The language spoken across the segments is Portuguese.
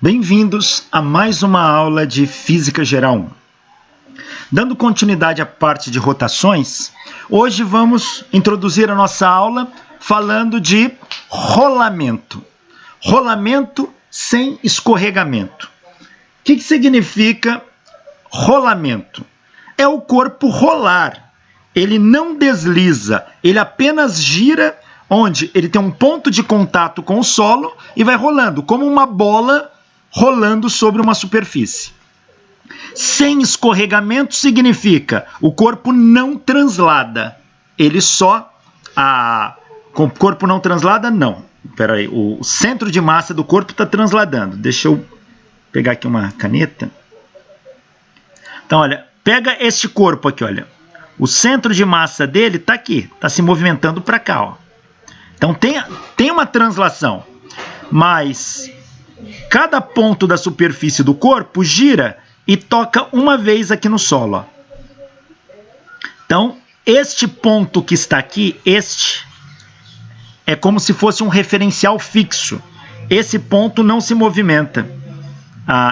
Bem-vindos a mais uma aula de Física Geral 1. Dando continuidade à parte de rotações, hoje vamos introduzir a nossa aula falando de rolamento. Rolamento sem escorregamento. O que significa rolamento? É o corpo rolar. Ele não desliza, ele apenas gira onde ele tem um ponto de contato com o solo e vai rolando, como uma bola rolando sobre uma superfície. Sem escorregamento significa o corpo não translada. Ele só... Com o corpo não translada, não. Espera aí, o centro de massa do corpo está transladando. Deixa eu pegar aqui uma caneta. Então, olha, pega este corpo aqui, olha. O centro de massa dele está aqui, está se movimentando para cá, ó. Então tem uma translação, mas cada ponto da superfície do corpo gira e toca uma vez aqui no solo, ó. Então, este ponto que está aqui, este, é como se fosse um referencial fixo. Esse ponto não se movimenta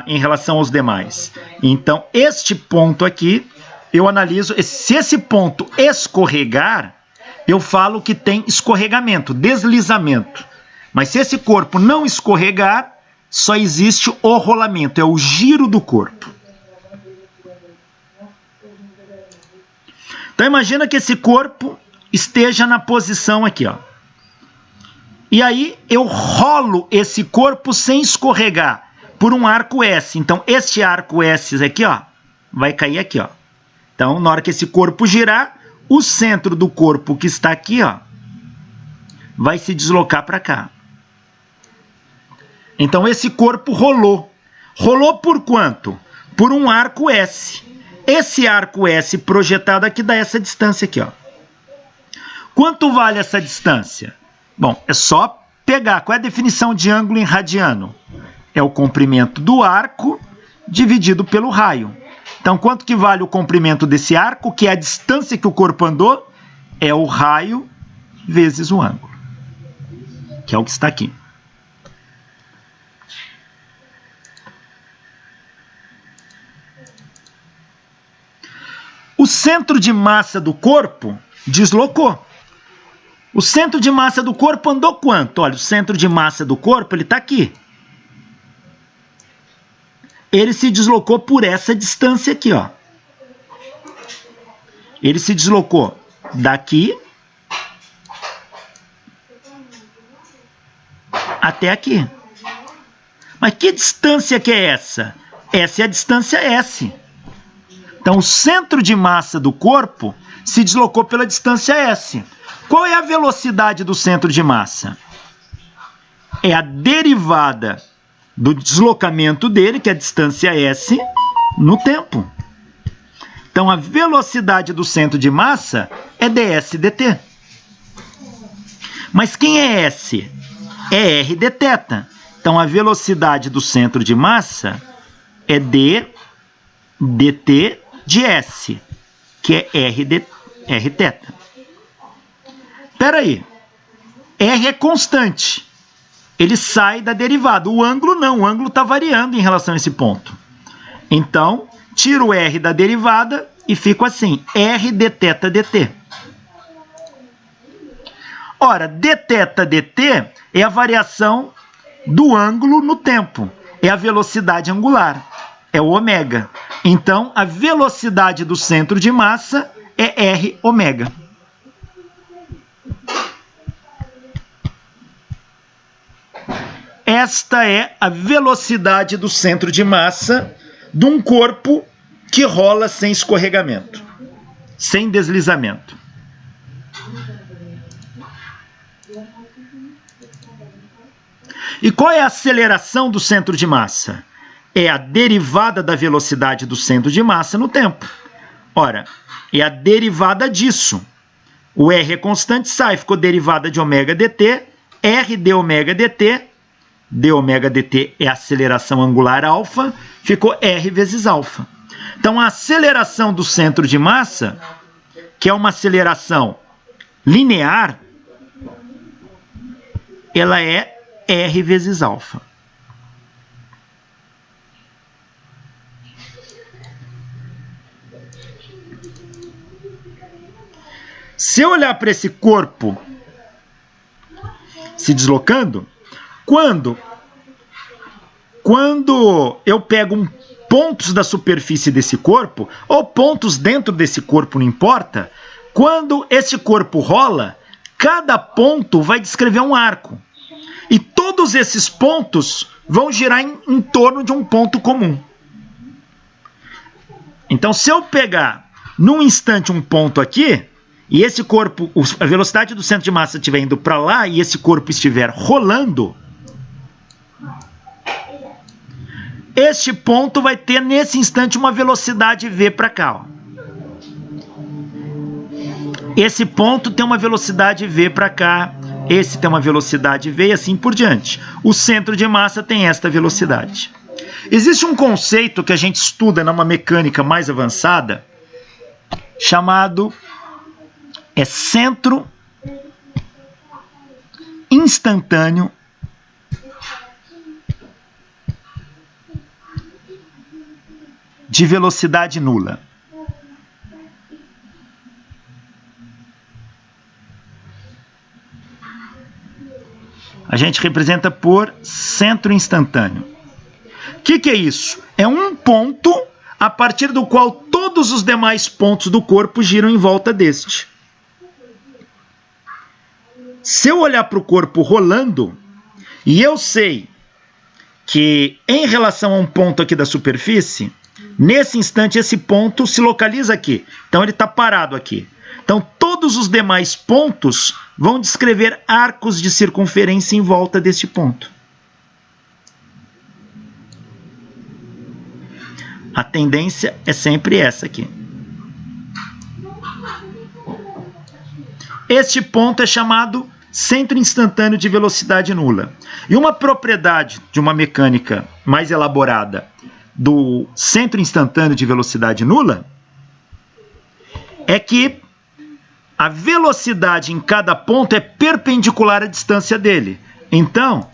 em relação aos demais. Então, este ponto aqui, eu analiso, se esse ponto escorregar, eu falo que tem escorregamento, deslizamento. Mas se esse corpo não escorregar, só existe o rolamento, é o giro do corpo. Então imagina que esse corpo esteja na posição aqui, ó. E aí eu rolo esse corpo sem escorregar por um arco S. Então este arco S aqui, ó, vai cair aqui, ó. Então na hora que esse corpo girar, o centro do corpo que está aqui, ó, vai se deslocar para cá. Então esse corpo rolou. Rolou por quanto? Por um arco S. Esse arco S projetado aqui dá essa distância aqui, ó. Quanto vale essa distância? Bom, é só pegar. Qual é a definição de ângulo em radiano? É o comprimento do arco dividido pelo raio. Então, quanto que vale o comprimento desse arco, que é a distância que o corpo andou? É o raio vezes o ângulo, que é o que está aqui. O centro de massa do corpo deslocou. O centro de massa do corpo andou quanto? Olha, o centro de massa do corpo, ele está aqui. Ele se deslocou por essa distância aqui, ó. Ele se deslocou daqui até aqui. Mas que distância que é essa? Essa é a distância S. Então, o centro de massa do corpo se deslocou pela distância S. Qual é a velocidade do centro de massa? É a derivada do deslocamento dele, que é a distância S, no tempo. Então, a velocidade do centro de massa é ds dt. Mas quem é S? É r dθ. Então, a velocidade do centro de massa é d dt de S, que é r θ. Espera aí. R é constante. Ele sai da derivada. O ângulo não. O ângulo está variando em relação a esse ponto. Então, tiro o R da derivada e fico assim. R dθ dt. Ora, dθ dt é a variação do ângulo no tempo. É a velocidade angular. É o ômega. Então, a velocidade do centro de massa é R ômega. Esta é a velocidade do centro de massa de um corpo que rola sem escorregamento, sem deslizamento. E qual é a aceleração do centro de massa? É a derivada da velocidade do centro de massa no tempo. Ora, é a derivada disso. O R é constante, sai, ficou derivada de ômega dt, R d ômega dt, d ômega dt é a aceleração angular alfa, ficou R vezes alfa. Então, a aceleração do centro de massa, que é uma aceleração linear, ela é R vezes alfa. Se eu olhar para esse corpo se deslocando, quando eu pego pontos da superfície desse corpo, ou pontos dentro desse corpo, não importa, quando esse corpo rola, cada ponto vai descrever um arco. E todos esses pontos vão girar em torno de um ponto comum. Então, se eu pegar num instante um ponto aqui, e esse corpo, a velocidade do centro de massa estiver indo para lá e esse corpo estiver rolando, este ponto vai ter nesse instante uma velocidade v para cá. Ó. Esse ponto tem uma velocidade v para cá, esse tem uma velocidade v e assim por diante. O centro de massa tem esta velocidade. Existe um conceito que a gente estuda numa mecânica mais avançada, chamado centro instantâneo de velocidade nula. A gente representa por centro instantâneo. O que é isso? É um ponto a partir do qual todos os demais pontos do corpo giram em volta deste. Se eu olhar para o corpo rolando, e eu sei que em relação a um ponto aqui da superfície, nesse instante esse ponto se localiza aqui. Então ele está parado aqui. Então todos os demais pontos vão descrever arcos de circunferência em volta deste ponto. A tendência é sempre essa aqui. Este ponto é chamado centro instantâneo de velocidade nula. E uma propriedade de uma mecânica mais elaborada do centro instantâneo de velocidade nula é que a velocidade em cada ponto é perpendicular à distância dele. Então,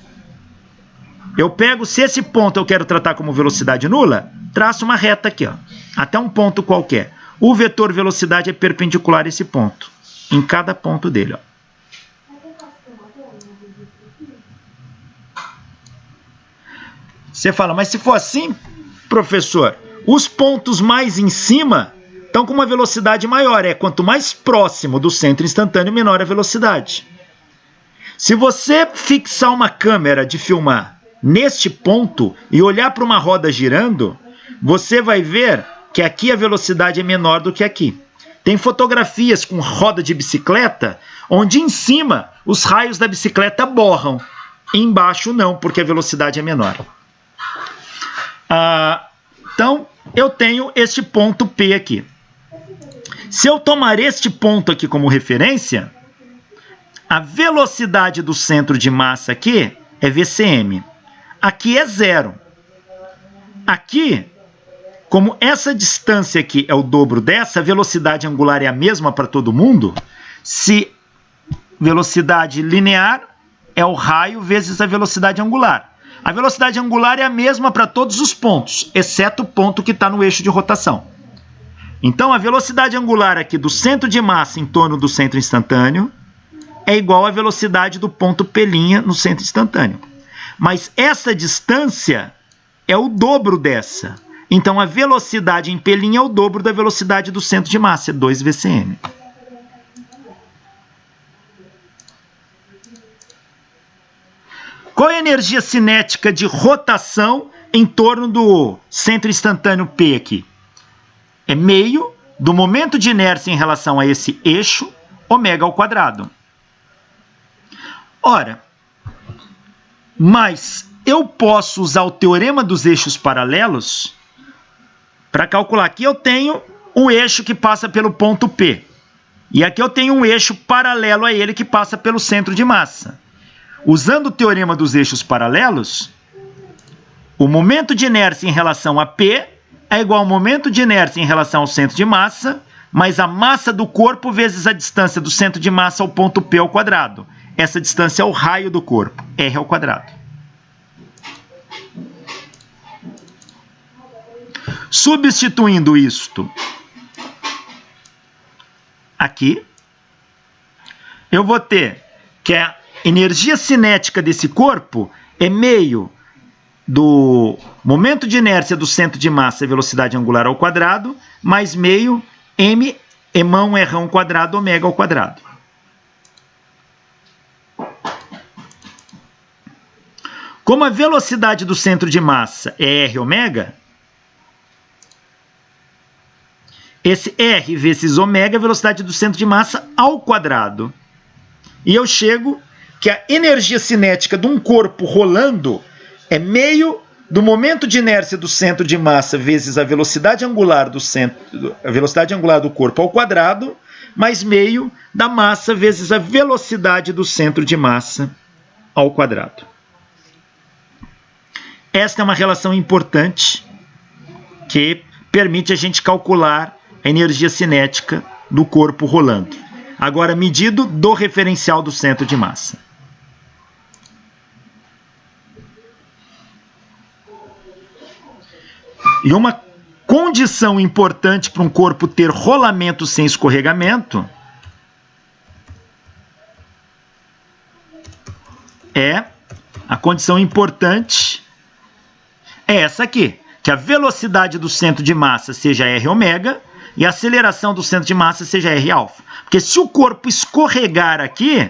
eu pego, se esse ponto eu quero tratar como velocidade nula, traço uma reta aqui, ó, até um ponto qualquer. O vetor velocidade é perpendicular a esse ponto, em cada ponto dele. Ó. Você fala, mas se for assim, professor, os pontos mais em cima estão com uma velocidade maior. Quanto mais próximo do centro instantâneo, menor a velocidade. Se você fixar uma câmera de filmar neste ponto e olhar para uma roda girando, você vai ver que aqui a velocidade é menor do que aqui. Tem fotografias com roda de bicicleta, onde em cima os raios da bicicleta borram, e embaixo não, porque a velocidade é menor. Então, eu tenho este ponto P aqui. Se eu tomar este ponto aqui como referência, a velocidade do centro de massa aqui é VCM. Aqui é zero. Aqui, como essa distância aqui é o dobro dessa, a velocidade angular é a mesma para todo mundo, se velocidade linear é o raio vezes a velocidade angular. A velocidade angular é a mesma para todos os pontos, exceto o ponto que está no eixo de rotação. Então, a velocidade angular aqui do centro de massa em torno do centro instantâneo é igual à velocidade do ponto P' no centro instantâneo. Mas essa distância é o dobro dessa. Então, a velocidade em P' é o dobro da velocidade do centro de massa, é 2 VCM. Qual é a energia cinética de rotação em torno do centro instantâneo P aqui? É meio do momento de inércia em relação a esse eixo, ômega ao quadrado. Ora, mas eu posso usar o teorema dos eixos paralelos para calcular. Aqui eu tenho um eixo que passa pelo ponto P. E aqui eu tenho um eixo paralelo a ele que passa pelo centro de massa. Usando o teorema dos eixos paralelos, o momento de inércia em relação a P é igual ao momento de inércia em relação ao centro de massa, mais a massa do corpo vezes a distância do centro de massa ao ponto P ao quadrado. Essa distância é o raio do corpo, R ao quadrado. Substituindo isto aqui, eu vou ter que a energia cinética desse corpo é meio do momento de inércia do centro de massa e velocidade angular ao quadrado, mais meio m emão r1 quadrado ômega ao quadrado. Como a velocidade do centro de massa é r ômega, esse r vezes ômega é a velocidade do centro de massa ao quadrado. E eu chego que a energia cinética de um corpo rolando é meio do momento de inércia do centro de massa vezes a velocidade angular do corpo ao quadrado, mais meio da massa vezes a velocidade do centro de massa ao quadrado. Esta é uma relação importante que permite a gente calcular a energia cinética do corpo rolando. Agora, medido do referencial do centro de massa. E uma condição importante para um corpo ter rolamento sem escorregamento a condição importante é essa aqui, que a velocidade do centro de massa seja r ômega e a aceleração do centro de massa seja r alfa. Porque se o corpo escorregar aqui,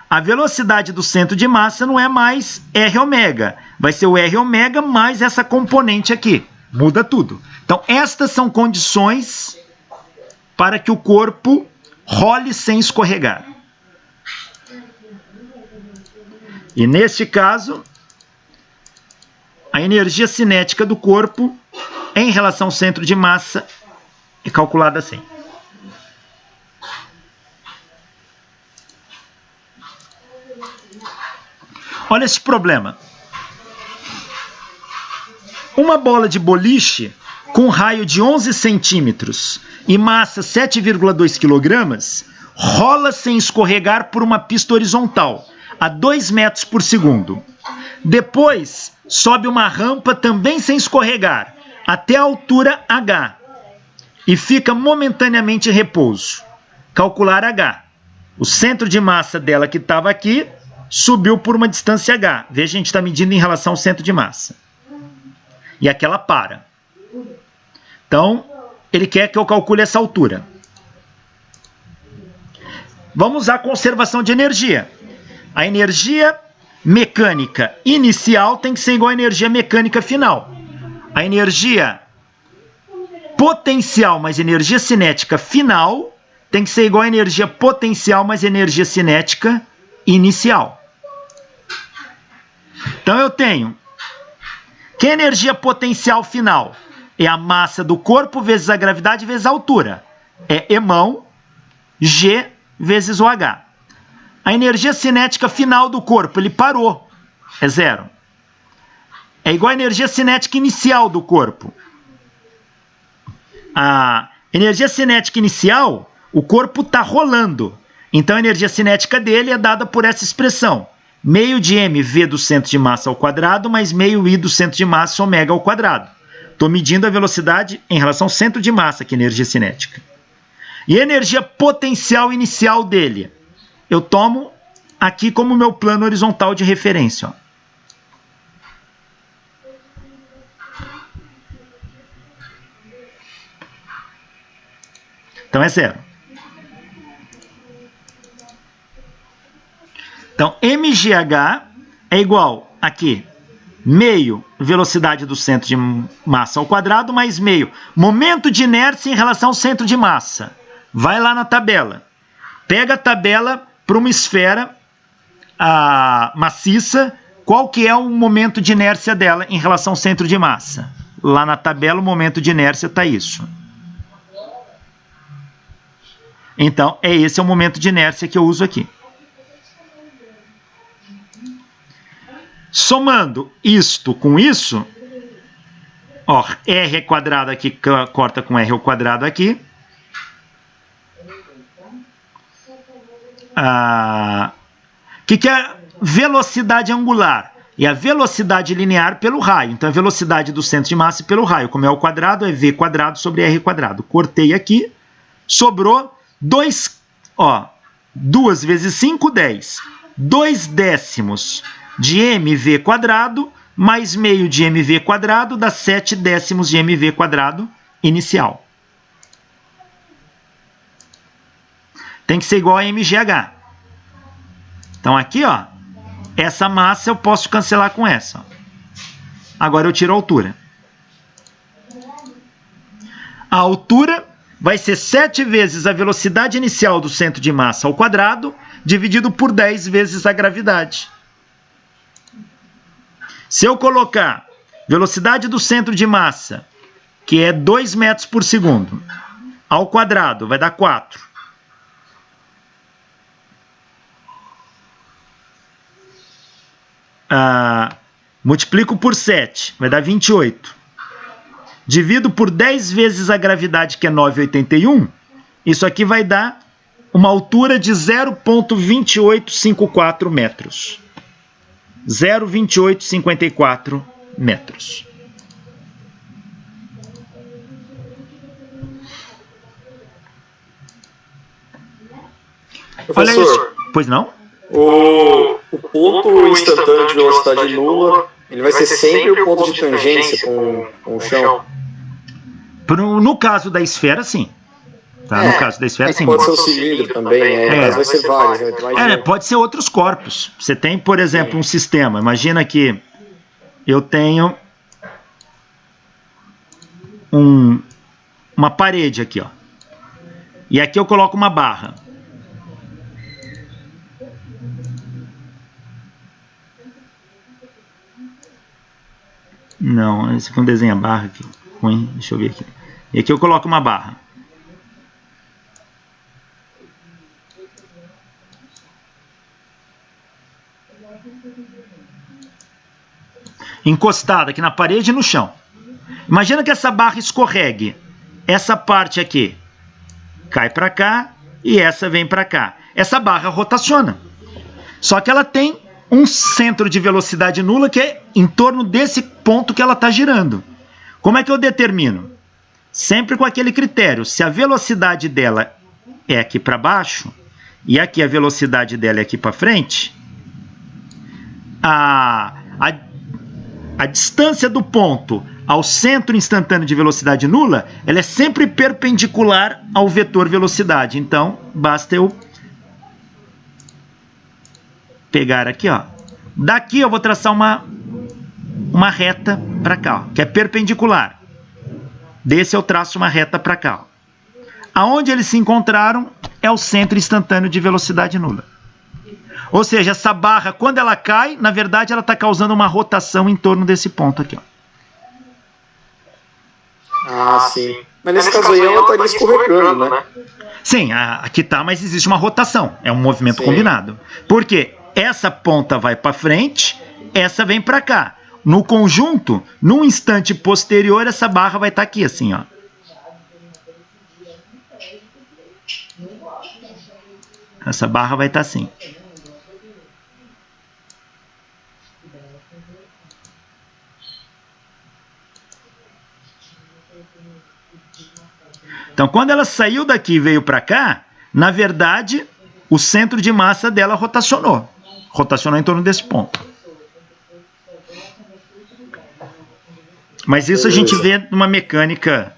a velocidade do centro de massa não é mais r ômega, vai ser o r ômega mais essa componente aqui. Muda tudo. Então, estas são condições para que o corpo role sem escorregar. E neste caso, a energia cinética do corpo em relação ao centro de massa é calculada assim. Olha esse problema. Uma bola de boliche com raio de 11 centímetros e massa 7,2 kg rola sem escorregar por uma pista horizontal a 2 metros por segundo. Depois, sobe uma rampa também sem escorregar até a altura h e fica momentaneamente em repouso. Calcular h. O centro de massa dela que estava aqui subiu por uma distância h. Veja, a gente está medindo em relação ao centro de massa. E aqui ela para. Então, ele quer que eu calcule essa altura. Vamos usar a conservação de energia. A energia mecânica inicial tem que ser igual à energia mecânica final. A energia potencial mais energia cinética final tem que ser igual à energia potencial mais energia cinética inicial. Então eu tenho que a energia potencial final é a massa do corpo vezes a gravidade vezes a altura. É emão g vezes o h. A energia cinética final do corpo, ele parou, é zero. É igual à energia cinética inicial do corpo. A energia cinética inicial, o corpo está rolando. Então a energia cinética dele é dada por essa expressão. Meio de mv do centro de massa ao quadrado mais meio i do centro de massa ômega ao quadrado. Estou medindo a velocidade em relação ao centro de massa, que é a energia cinética. E a energia potencial inicial dele, eu tomo aqui como meu plano horizontal de referência. Ó. Então é zero. Então, mgh é igual aqui, meio velocidade do centro de massa ao quadrado, mais meio momento de inércia em relação ao centro de massa. Vai lá na tabela. Pega a tabela para uma esfera maciça, qual que é o momento de inércia dela em relação ao centro de massa. Lá na tabela, o momento de inércia está isso. Então, esse é o momento de inércia que eu uso aqui. Somando isto com isso, ó, r quadrado aqui corta com r ao quadrado aqui. Que é a velocidade angular? E a velocidade linear pelo raio. Então, a velocidade do centro de massa pelo raio. Como é ao quadrado, é v quadrado sobre r quadrado. Cortei aqui, sobrou 2 Ó, 2 vezes 5, 10. 2 décimos de mv quadrado mais meio de mv quadrado dá 7 décimos de mv quadrado inicial. Tem que ser igual a mgh. Então aqui, ó, essa massa eu posso cancelar com essa. Agora eu tiro a altura. A altura vai ser 7 vezes a velocidade inicial do centro de massa ao quadrado, dividido por 10 vezes a gravidade. Se eu colocar velocidade do centro de massa, que é 2 metros por segundo, ao quadrado, vai dar 4. Multiplico por 7, vai dar 28. Divido por 10 vezes a gravidade, que é 9,81. Isso aqui vai dar uma altura de 0,2854 metros. 0,2854 metros. Professor, olha isso. Pois não? O ponto instantâneo de velocidade nula, ele vai ser sempre o ponto de tangência com o chão? No caso da esfera, sim. Tá? No caso da esfera, sim. Pode ser o cilindro também, mas vai ser vários. Pode ser outros corpos. Você tem, por exemplo, um sistema. Imagina que eu tenho uma parede aqui, ó. E aqui eu coloco uma barra. Não, esse aqui é um desenho a barra aqui. Ruim, deixa eu ver aqui. E aqui eu coloco uma barra. Encostada aqui na parede e no chão. Imagina que essa barra escorregue. Essa parte aqui cai para cá e essa vem para cá. Essa barra rotaciona. Só que ela tem um centro de velocidade nula que é em torno desse ponto que ela está girando. Como é que eu determino? Sempre com aquele critério. Se a velocidade dela é aqui para baixo e aqui a velocidade dela é aqui para frente, a distância do ponto ao centro instantâneo de velocidade nula, ela é sempre perpendicular ao vetor velocidade. Então, basta eu pegar aqui, ó. Daqui eu vou traçar uma reta para cá, ó, que é perpendicular. Desse eu traço uma reta para cá, ó. Aonde eles se encontraram é o centro instantâneo de velocidade nula. Ou seja, essa barra, quando ela cai, na verdade ela está causando uma rotação em torno desse ponto aqui, ó. Sim. Mas nesse caso aí ela estaria escorregando, né? Sim, aqui tá, mas existe uma rotação. É um movimento combinado. Por quê? Essa ponta vai para frente, essa vem para cá. No conjunto, num instante posterior, essa barra vai estar aqui, assim, ó. Essa barra vai estar assim. Então, quando ela saiu daqui e veio para cá, na verdade, o centro de massa dela rotacionou. Rotacionou em torno desse ponto. Mas isso a gente vê numa mecânica,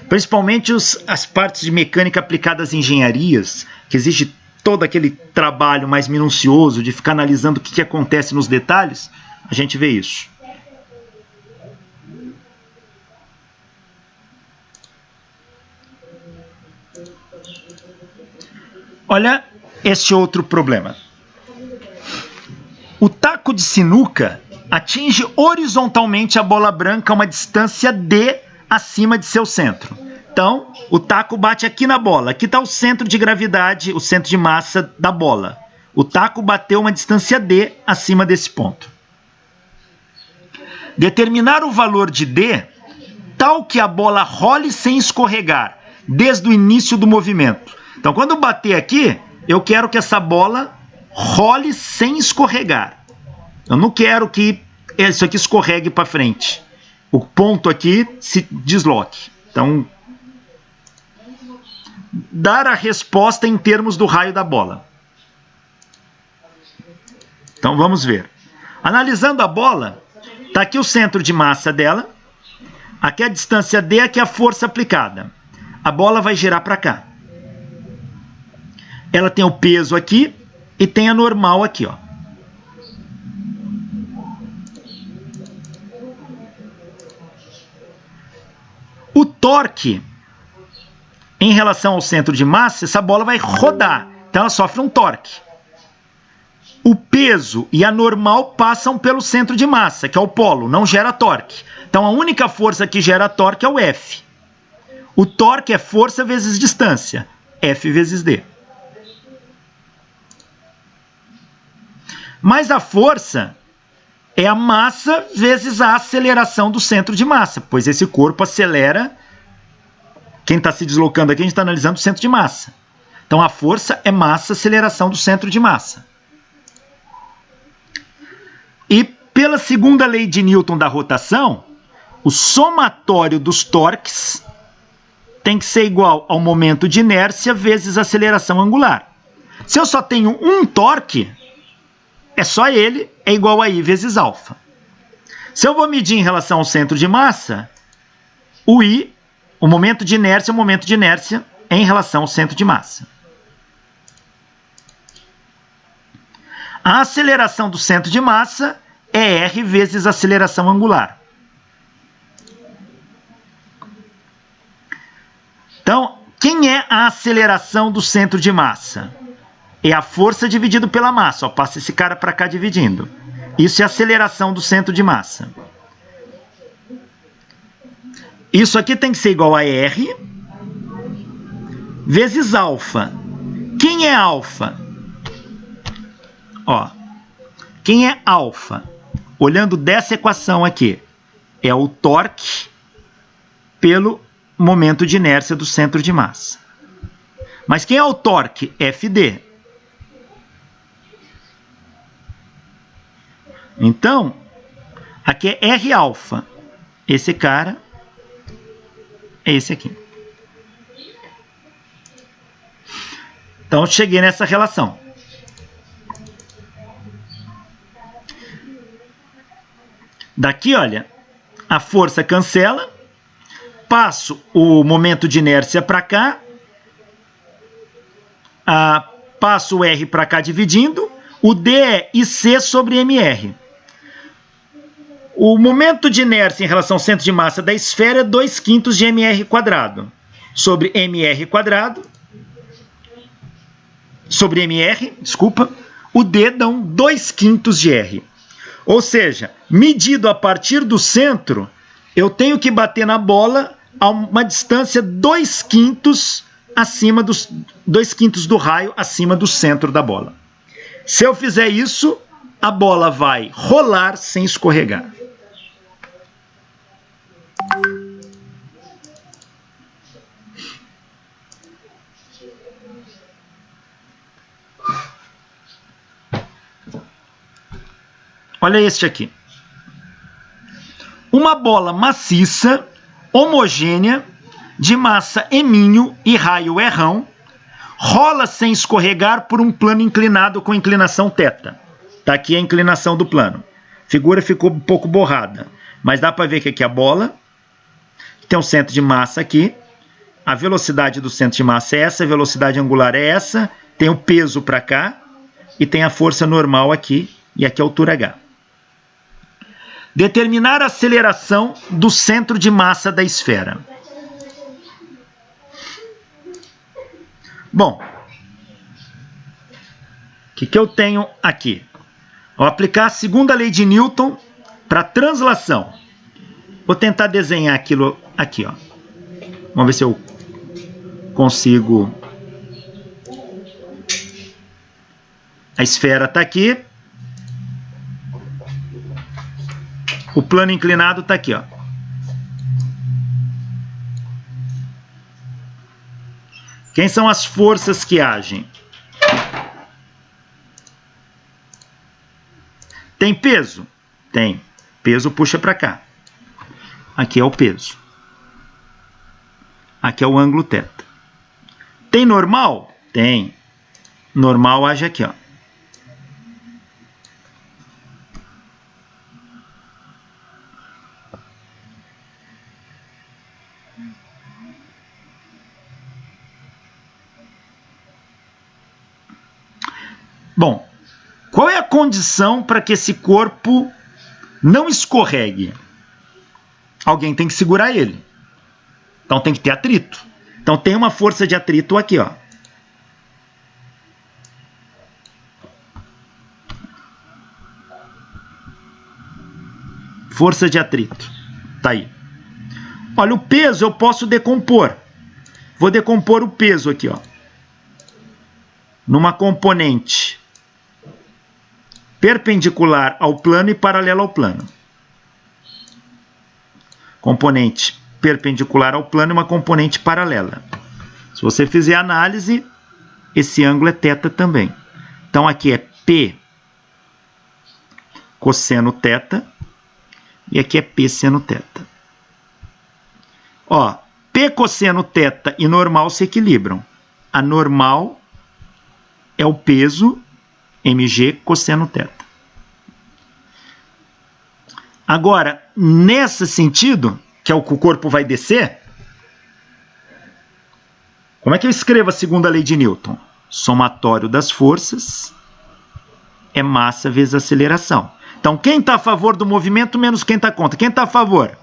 principalmente as partes de mecânica aplicadas em engenharias, que exige todo aquele trabalho mais minucioso de ficar analisando o que acontece nos detalhes, a gente vê isso. Olha esse outro problema. O taco de sinuca atinge horizontalmente a bola branca a uma distância d acima de seu centro. Então, o taco bate aqui na bola. Aqui está o centro de gravidade, o centro de massa da bola. O taco bateu uma distância d acima desse ponto. Determinar o valor de d tal que a bola role sem escorregar, desde o início do movimento. Então, quando eu bater aqui, eu quero que essa bola role sem escorregar. Eu não quero que isso aqui escorregue para frente. O ponto aqui se desloque. Então, dar a resposta em termos do raio da bola. Então vamos ver. Analisando a bola, está aqui o centro de massa dela, aqui a distância D, aqui a força aplicada. A bola vai girar para cá. Ela tem o peso aqui e tem a normal aqui, ó. O torque, em relação ao centro de massa, essa bola vai rodar, então ela sofre um torque. O peso e a normal passam pelo centro de massa, que é o polo, não gera torque. Então a única força que gera torque é o F. O torque é força vezes distância, F vezes D. Mas a força é a massa vezes a aceleração do centro de massa, pois esse corpo acelera. Quem está se deslocando aqui, a gente está analisando o centro de massa. Então a força é massa, aceleração do centro de massa. E pela segunda lei de Newton da rotação, o somatório dos torques tem que ser igual ao momento de inércia vezes a aceleração angular. Se eu só tenho um torque, é só ele, é igual a I vezes alfa. Se eu vou medir em relação ao centro de massa, o I, o momento de inércia, é em relação ao centro de massa. A aceleração do centro de massa é R vezes a aceleração angular. Então, quem é a aceleração do centro de massa? É a força dividido pela massa. Ó, passa esse cara para cá dividindo. Isso é a aceleração do centro de massa. Isso aqui tem que ser igual a R vezes alfa. Quem é alfa? Ó, quem é alfa? Olhando dessa equação aqui, é o torque pelo momento de inércia do centro de massa. Mas quem é o torque? FD. Então, aqui é R alfa. Esse cara é esse aqui. Então, cheguei nessa relação. Daqui, olha, a força cancela, passo o momento de inércia para cá, passo o R para cá dividindo, o D é IC sobre MR. O momento de inércia em relação ao centro de massa da esfera é 2/5 de mr quadrado sobre mr quadrado, sobre mr, desculpa, o D dão 2/5 de R. Ou seja, medido a partir do centro, eu tenho que bater na bola a uma distância 2/5 acima dos 2/5 do raio acima do centro da bola. Se eu fizer isso, a bola vai rolar sem escorregar. Olha este aqui. Uma bola maciça, homogênea, de massa M' e raio R, rola sem escorregar por um plano inclinado com inclinação θ. Está aqui a inclinação do plano. A figura ficou um pouco borrada, mas dá para ver que aqui a bola tem um centro de massa aqui, a velocidade do centro de massa é essa, a velocidade angular é essa, tem o peso para cá e tem a força normal aqui e aqui a altura H. Determinar a aceleração do centro de massa da esfera. Bom, o que eu tenho aqui? Vou aplicar a segunda lei de Newton para translação. Vou tentar desenhar aquilo aqui, ó. Vamos ver se eu consigo. A esfera está aqui. O plano inclinado está aqui, ó. Quem são as forças que agem? Tem peso? Tem. Peso puxa para cá. Aqui é o peso. Aqui é o ângulo θ. Tem normal? Tem. Normal age aqui, ó. Bom, qual é a condição para que esse corpo não escorregue? Alguém tem que segurar ele. Então tem que ter atrito. Então tem uma força de atrito aqui, ó. Força de atrito. Tá aí. Olha, o peso eu posso decompor. Vou decompor o peso aqui, ó. Numa componente perpendicular ao plano e paralela ao plano. Componente perpendicular ao plano e uma componente paralela. Se você fizer análise, esse ângulo é θ também. Então aqui é P cosseno θ e aqui é P seno θ. Ó, P cosseno θ e normal se equilibram. A normal é o peso mg cosseno θ. Agora, nesse sentido, que é o que o corpo vai descer, como é que eu escrevo a segunda lei de Newton? Somatório das forças é massa vezes aceleração. Então, quem está a favor do movimento menos quem está contra? Quem está a favor?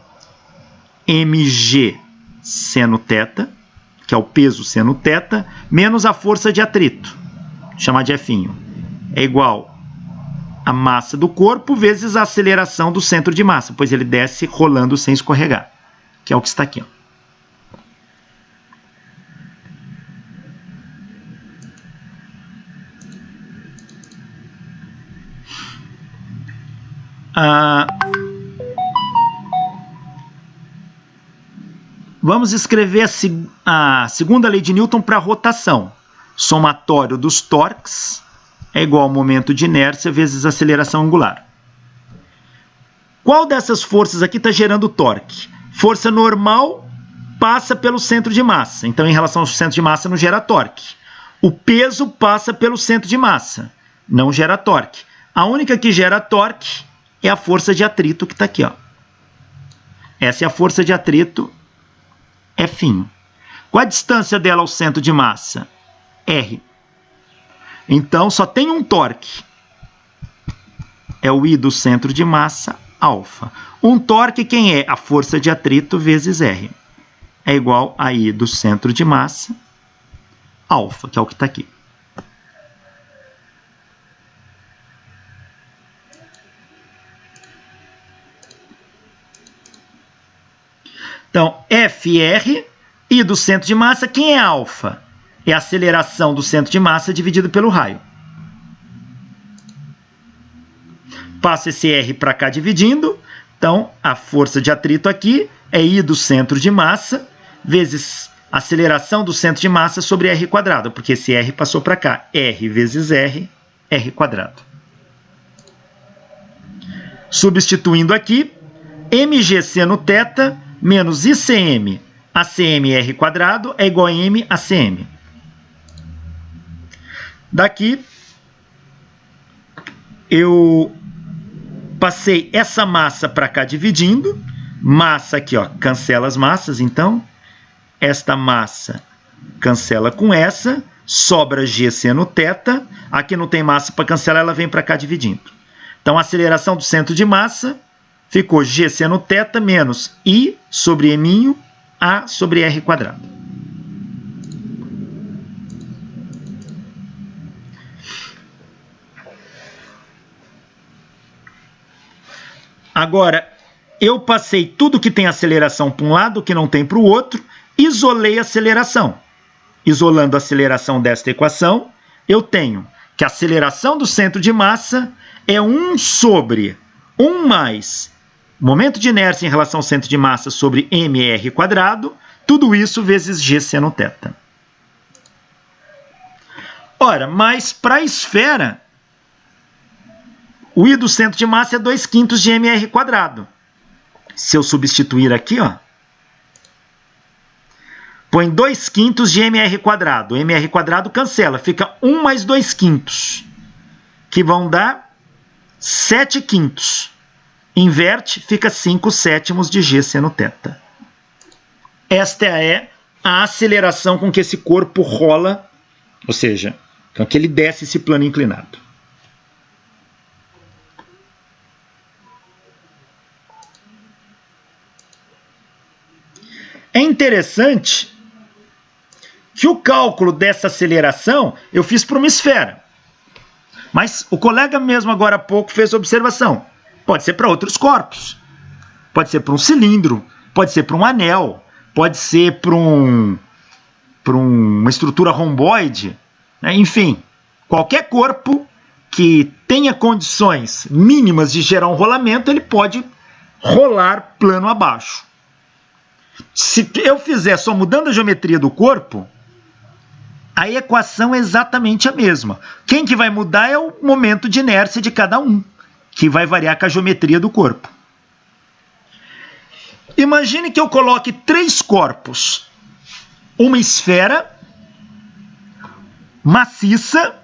mg seno θ, que é o peso seno θ, menos a força de atrito, chamar de F, é igual a massa do corpo vezes a aceleração do centro de massa, pois ele desce rolando sem escorregar, que é o que está aqui, ó. Vamos escrever a segunda lei de Newton para rotação. Somatório dos torques é igual ao momento de inércia vezes aceleração angular. Qual dessas forças aqui está gerando torque? Força normal passa pelo centro de massa. Então, em relação ao centro de massa, não gera torque. O peso passa pelo centro de massa. Não gera torque. A única que gera torque é a força de atrito que está aqui, ó. Essa é a força de atrito F'. Qual a distância dela ao centro de massa? R. Então, só tem um torque. É o I do centro de massa, alfa. Um torque, quem é? A força de atrito vezes R. É igual a I do centro de massa, alfa, que é o que está aqui. Então, FR, I do centro de massa, quem é alfa? É a aceleração do centro de massa dividido pelo raio. Passo esse R para cá dividindo. Então, a força de atrito aqui é I do centro de massa vezes a aceleração do centro de massa sobre R quadrado, porque esse R passou para cá. R vezes R, R quadrado. Substituindo aqui, mg seno θ menos ICM ACM R quadrado é igual a M ACM. Daqui, eu passei essa massa para cá dividindo. Massa aqui, ó, cancela as massas, então. Esta massa cancela com essa. Sobra G seno θ. Aqui não tem massa para cancelar, ela vem para cá dividindo. Então, a aceleração do centro de massa ficou G seno θ menos I sobre M' A sobre R quadrado. Agora, eu passei tudo que tem aceleração para um lado, que não tem para o outro, isolei a aceleração. Isolando a aceleração desta equação, eu tenho que a aceleração do centro de massa é 1 sobre 1 mais momento de inércia em relação ao centro de massa sobre mr quadrado, tudo isso vezes G seno θ. Ora, mas para a esfera, o I do centro de massa é 2/5 de mr quadrado. Se eu substituir aqui, ó, põe 2/5 de mr². O mr² cancela, fica 1 mais 2/5, que vão dar 7/5. Inverte, fica 5/7 de g seno θ. Esta é a aceleração com que esse corpo rola, ou seja, com que ele desce esse plano inclinado. É interessante que o cálculo dessa aceleração eu fiz para uma esfera. Mas o colega mesmo agora há pouco fez a observação. Pode ser para outros corpos. Pode ser para um cilindro, pode ser para um anel, pode ser para uma estrutura romboide, né? Enfim, qualquer corpo que tenha condições mínimas de gerar um rolamento, ele pode rolar plano abaixo. Se eu fizer só mudando a geometria do corpo, a equação é exatamente a mesma. Quem que vai mudar é o momento de inércia de cada um, que vai variar com a geometria do corpo. Imagine que eu coloque 3 corpos. Uma esfera maciça,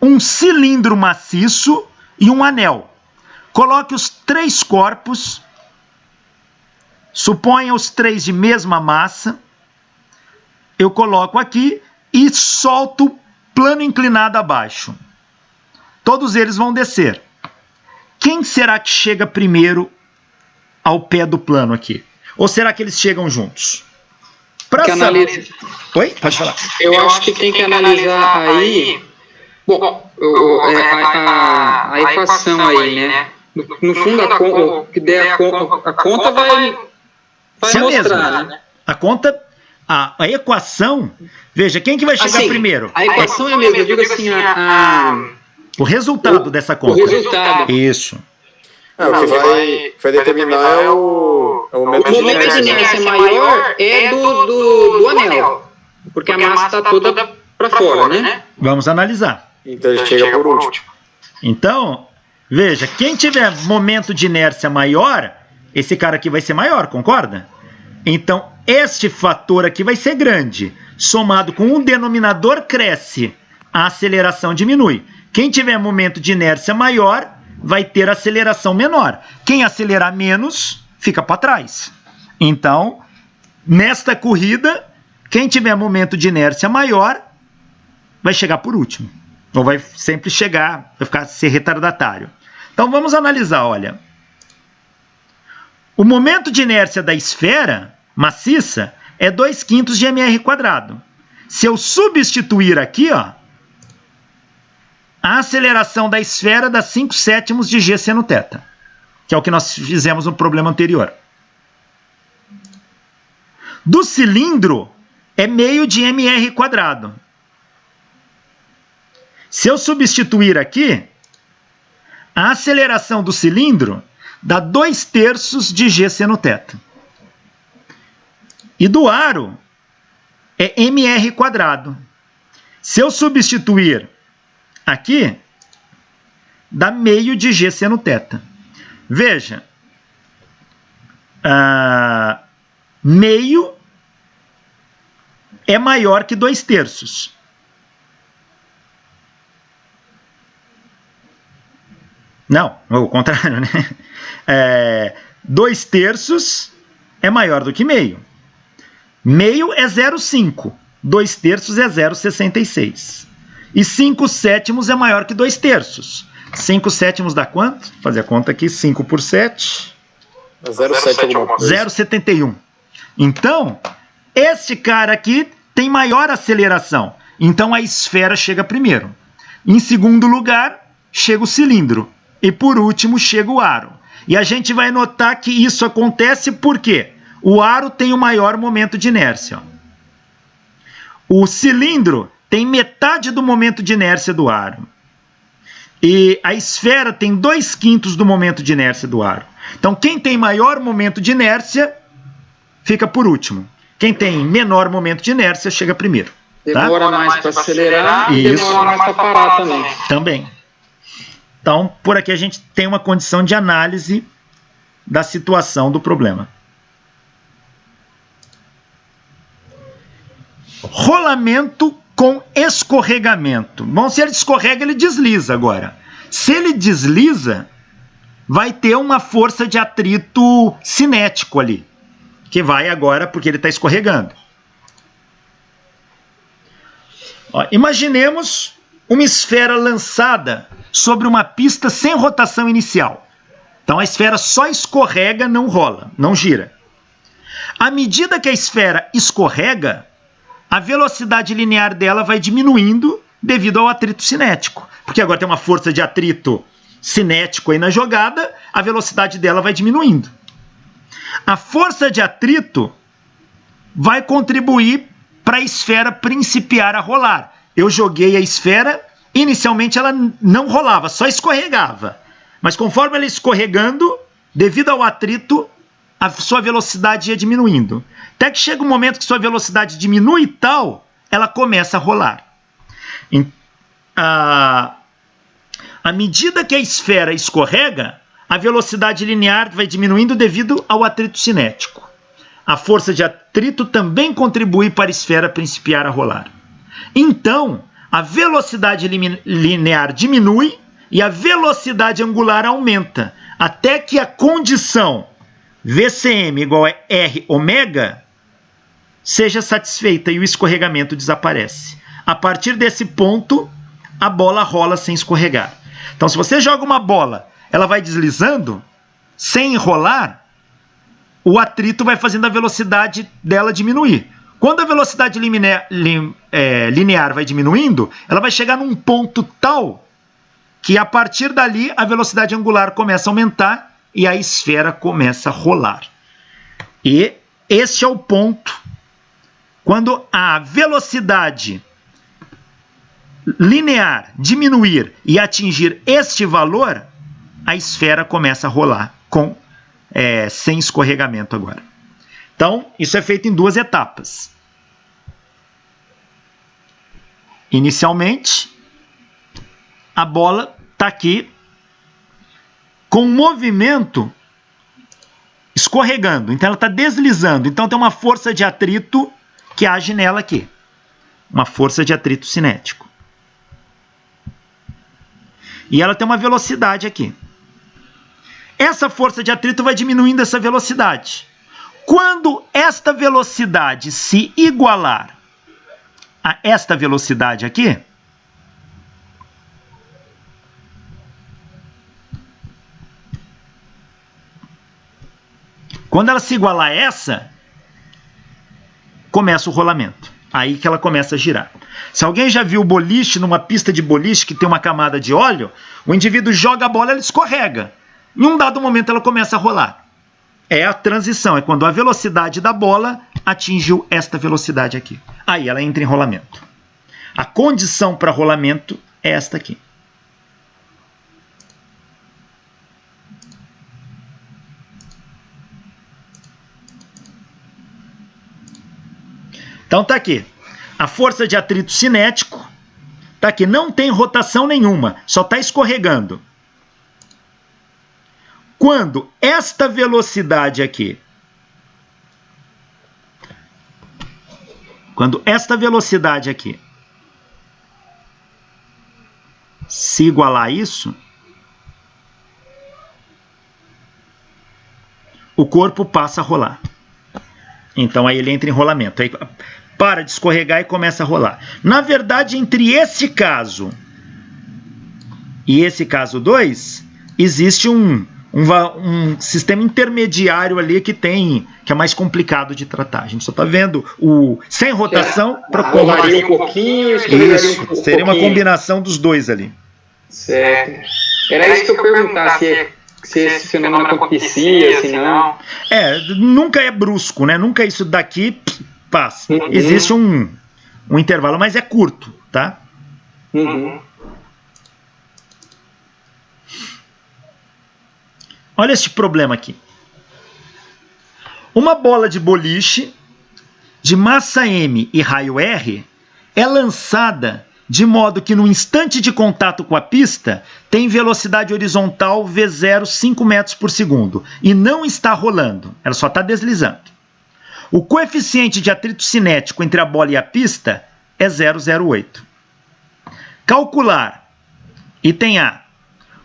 um cilindro maciço e um anel. Coloque os 3 corpos, suponha os 3 de mesma massa, eu coloco aqui e solto plano inclinado abaixo. Todos eles vão descer. Quem será que chega primeiro ao pé do plano aqui? Ou será que eles chegam juntos? Oi? Pode falar. Eu acho que tem que analisar aí. Bom, a equação aí, né? No fundo, a conta vai mostrar, né? A conta, a equação, veja, quem que vai chegar assim, primeiro? A equação é a mesma, eu digo assim, o resultado dessa conta. O resultado. Isso. O que vai determinar é o momento de inércia maior é do anel, porque a massa está toda para fora, né? Vamos analisar. Então ele chega por último. Então, veja, quem tiver momento de inércia maior, esse cara aqui vai ser maior, concorda? Então, este fator aqui vai ser grande. Somado com um denominador cresce, a aceleração diminui. Quem tiver momento de inércia maior vai ter aceleração menor. Quem acelerar menos, fica para trás. Então, nesta corrida, quem tiver momento de inércia maior, vai chegar por último. Ou vai sempre chegar, vai ser retardatário. Então, vamos analisar, olha. O momento de inércia da esfera maciça é 2/5 de mr². Se eu substituir aqui, ó, a aceleração da esfera dá 5/7 de g seno θ, que é o que nós fizemos no problema anterior. Do cilindro é meio de mr². Se eu substituir aqui, a aceleração do cilindro dá 2/3 de g seno θ. E do aro é mr². Se eu substituir aqui, dá meio de g seno θ. Veja, meio é maior que 2/3. Não, o contrário, né? 2/3 é maior do que meio. Meio é 0,5. 2/3 é 0,66. E 5/7 é maior que 2/3. 5/7 dá quanto? Vou fazer a conta aqui. 5 por 7. 0,71. Então, este cara aqui tem maior aceleração. Então, a esfera chega primeiro. Em segundo lugar, chega o cilindro. E por último, chega o aro. E a gente vai notar que isso acontece porque o aro tem o maior momento de inércia. O cilindro tem metade do momento de inércia do aro. E a esfera tem 2/5 do momento de inércia do aro. Então, quem tem maior momento de inércia, fica por último. Quem tem menor momento de inércia, chega primeiro. Tá? Demora mais para acelerar e demora mais para parar também. Também. Então, por aqui a gente tem uma condição de análise da situação do problema. rolamento com escorregamento. Bom, se ele escorrega, ele desliza agora. Se ele desliza, vai ter uma força de atrito cinético ali, que vai agora porque ele está escorregando. Ó, imaginemos uma esfera lançada sobre uma pista sem rotação inicial. Então a esfera só escorrega, não rola, não gira. À medida que a esfera escorrega, a velocidade linear dela vai diminuindo devido ao atrito cinético. Porque agora tem uma força de atrito cinético aí na jogada, a velocidade dela vai diminuindo. A força de atrito vai contribuir para a esfera principiar a rolar. Eu joguei a esfera, inicialmente ela não rolava, só escorregava. Mas conforme ela ia escorregando, devido ao atrito, a sua velocidade ia diminuindo. Até que chega um momento que sua velocidade diminui e tal, ela começa a rolar. À medida que a esfera escorrega, a velocidade linear vai diminuindo devido ao atrito cinético. A força de atrito também contribui para a esfera principiar a rolar. Então, a velocidade linear diminui e a velocidade angular aumenta, até que a condição VCM igual a R ômega seja satisfeita e o escorregamento desaparece. A partir desse ponto, a bola rola sem escorregar. Então, se você joga uma bola, ela vai deslizando, sem enrolar, o atrito vai fazendo a velocidade dela diminuir. Quando a velocidade linear vai diminuindo, ela vai chegar num ponto tal que a partir dali a velocidade angular começa a aumentar e a esfera começa a rolar. E este é o ponto. Quando a velocidade linear diminuir e atingir este valor, a esfera começa a rolar sem escorregamento agora. Então, isso é feito em duas etapas. Inicialmente, a bola está aqui com movimento escorregando. Então, ela está deslizando. Então, tem uma força de atrito que age nela aqui. Uma força de atrito cinético. E ela tem uma velocidade aqui. Essa força de atrito vai diminuindo essa velocidade. Quando esta velocidade se igualar a esta velocidade aqui, quando ela se igualar a essa, começa o rolamento. Aí que ela começa a girar. Se alguém já viu boliche, numa pista de boliche que tem uma camada de óleo, o indivíduo joga a bola, ela escorrega. Em um dado momento ela começa a rolar. É a transição, é quando a velocidade da bola atingiu esta velocidade aqui. Aí ela entra em rolamento. A condição para rolamento é esta aqui. Então tá aqui. A força de atrito cinético tá aqui. Não tem rotação nenhuma, só está escorregando. Quando esta velocidade aqui, se igualar a isso, o corpo passa a rolar. Então aí ele entra em rolamento. Aí para de escorregar e começa a rolar. Na verdade, entre esse caso e esse caso 2, existe um sistema intermediário ali que é mais complicado de tratar. A gente só está vendo o sem rotação para rolaria um pouquinho, isso, seria uma combinação dos dois ali. Certo. Era isso que eu perguntar, se esse fenômeno acontecia, se não. Nunca é brusco, né? Nunca isso daqui passa. Uhum. Existe um intervalo, mas é curto, tá? Uhum. Olha este problema aqui. Uma bola de boliche de massa M e raio R é lançada de modo que no instante de contato com a pista tem velocidade horizontal V0 5 metros por segundo e não está rolando, ela só está deslizando. O coeficiente de atrito cinético entre a bola e a pista é 0,08. Calcular, item A,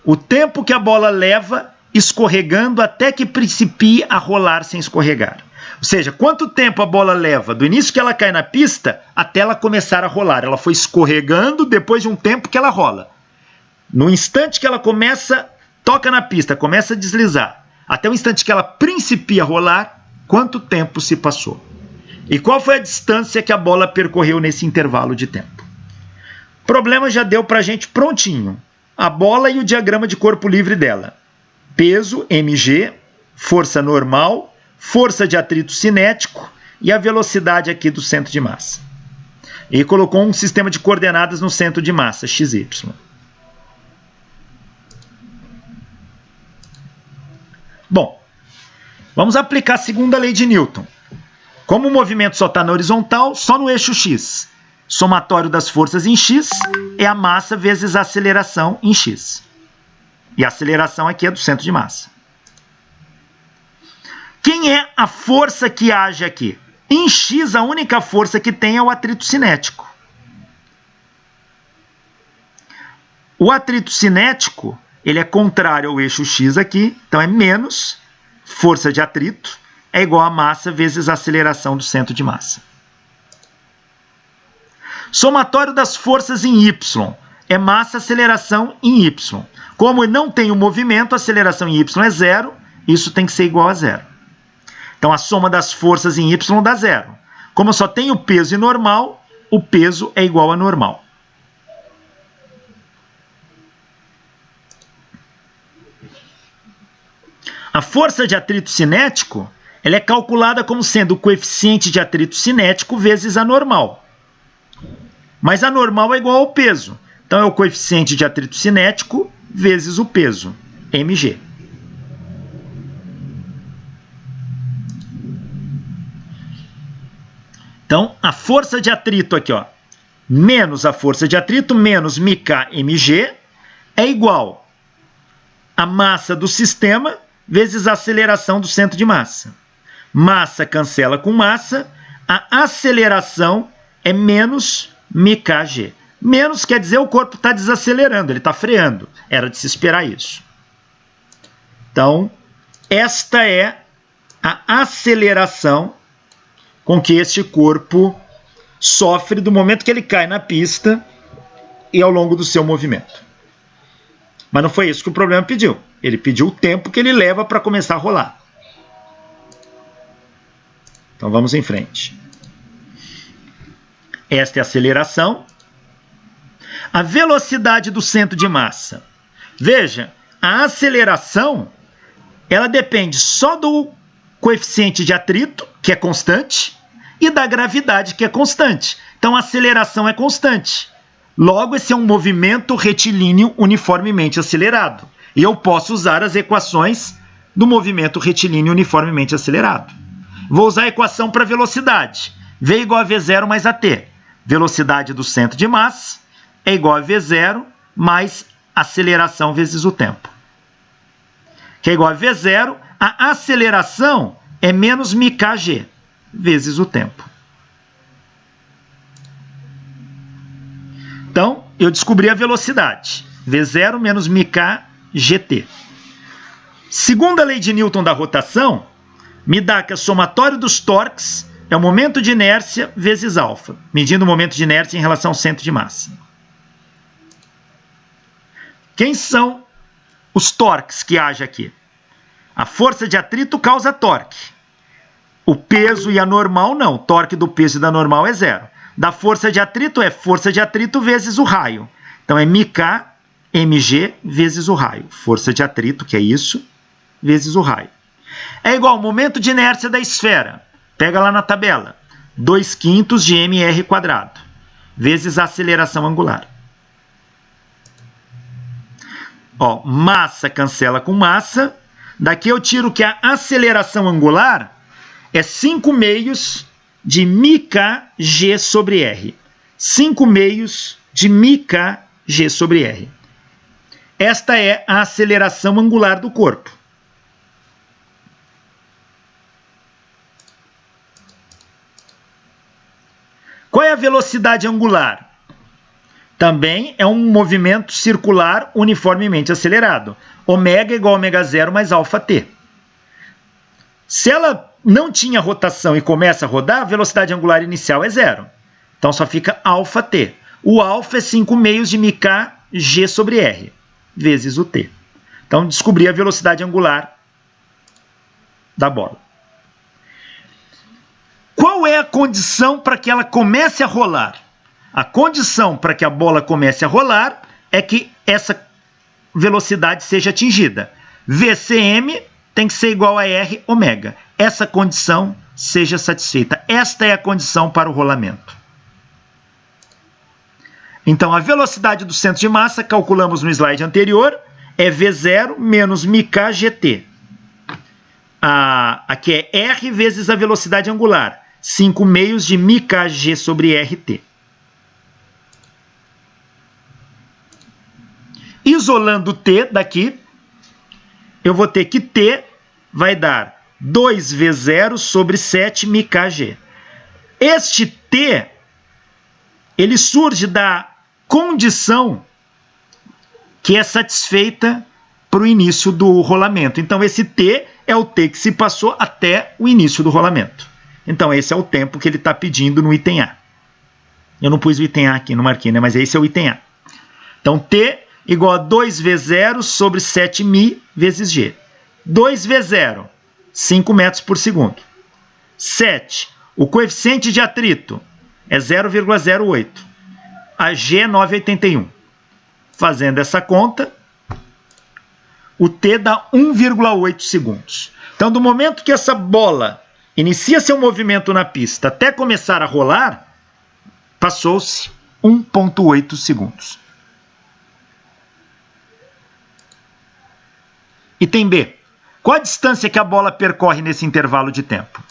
o tempo que a bola leva escorregando até que principie a rolar sem escorregar. Ou seja, quanto tempo a bola leva do início que ela cai na pista até ela começar a rolar. Ela foi escorregando depois de um tempo que ela rola. No instante que ela toca na pista, começa a deslizar, até o instante que ela principia a rolar, quanto tempo se passou? E qual foi a distância que a bola percorreu nesse intervalo de tempo? O problema já deu para a gente prontinho. A bola e o diagrama de corpo livre dela. Peso, mg, força normal, força de atrito cinético e a velocidade aqui do centro de massa. E colocou um sistema de coordenadas no centro de massa, xy. Bom, vamos aplicar a segunda lei de Newton. Como o movimento só está na horizontal, só no eixo x. Somatório das forças em x é a massa vezes a aceleração em x. E a aceleração aqui é do centro de massa. Quem é a força que age aqui? Em x, a única força que tem é o atrito cinético. O atrito cinético, ele é contrário ao eixo x aqui, então é menos força de atrito, é igual a massa vezes a aceleração do centro de massa. Somatório das forças em y é massa, aceleração em y. Como não tem o movimento, a aceleração em y é zero, isso tem que ser igual a zero. Então a soma das forças em y dá zero. Como só tem o peso e normal, o peso é igual a normal. A força de atrito cinético, ela é calculada como sendo o coeficiente de atrito cinético vezes a normal. Mas a normal é igual ao peso. Então é o coeficiente de atrito cinético vezes o peso, mg. Então a força de atrito aqui, ó, menos a força de atrito menos μk/mg é igual a massa do sistema vezes a aceleração do centro de massa. Massa cancela com massa, a aceleração é menos μkg. Menos quer dizer o corpo está desacelerando, ele está freando. Era de se esperar isso. Então, esta é a aceleração com que este corpo sofre do momento que ele cai na pista e ao longo do seu movimento. Mas não foi isso que o problema pediu. Ele pediu o tempo que ele leva para começar a rolar. Então vamos em frente. Esta é a aceleração. A velocidade do centro de massa. Veja, a aceleração ela depende só do coeficiente de atrito, que é constante, e da gravidade, que é constante. Então a aceleração é constante. Logo, esse é um movimento retilíneo uniformemente acelerado. E eu posso usar as equações do movimento retilíneo uniformemente acelerado. Vou usar a equação para velocidade. V igual a V0 mais AT. Velocidade do centro de massa é igual a V0 mais aceleração vezes o tempo. Que é igual a V0, a aceleração é menos μkg vezes o tempo. Então, eu descobri a velocidade. V0 menos μkgt. Segunda lei de Newton da rotação, me dá que o somatório dos torques é o momento de inércia vezes alfa, medindo o momento de inércia em relação ao centro de massa. Quem são os torques que agem aqui? A força de atrito causa torque. O peso e a normal não. O torque do peso e da normal é zero. Da força de atrito é força de atrito vezes o raio. Então é μk/mg vezes o raio. Força de atrito, que é isso, vezes o raio. É igual ao momento de inércia da esfera. Pega lá na tabela. 2/5 de mr², vezes a aceleração angular. Ó, massa cancela com massa. Daqui eu tiro que a aceleração angular é 5/2 de μkg sobre r. 5/2 de μkg sobre r. Esta é a aceleração angular do corpo. Qual é a velocidade angular? Também é um movimento circular uniformemente acelerado. Ômega igual a ômega zero mais alfa t. Se ela não tinha rotação e começa a rodar, a velocidade angular inicial é zero. Então só fica alfa t. O alfa é 5 meios de μk g sobre r, vezes o t. Então descobri a velocidade angular da bola. Qual é a condição para que ela comece a rolar? A condição para que a bola comece a rolar é que essa velocidade seja atingida. VCM tem que ser igual a R ômega. Essa condição seja satisfeita. Esta é a condição para o rolamento. Então, a velocidade do centro de massa, calculamos no slide anterior, é V0 menos μk gt. Aqui é R vezes a velocidade angular. 5 meios de μk g sobre RT. Isolando T daqui, eu vou ter que T vai dar 2V0 sobre 7 μkg. Este T, ele surge da condição que é satisfeita para o início do rolamento. Então, esse T é o T que se passou até o início do rolamento. Então, esse é o tempo que ele está pedindo no item A. Eu não pus o item A aqui, não marquei, né? Mas esse é o item A. Então, T igual a 2V0 sobre 7μ vezes G. 2V0, 5 metros por segundo. 7, o coeficiente de atrito é 0,08. A G é 9,81. Fazendo essa conta, o T dá 1,8 segundos. Então, do momento que essa bola inicia seu movimento na pista até começar a rolar, passou-se 1,8 segundos. Item B. Qual a distância que a bola percorre nesse intervalo de tempo?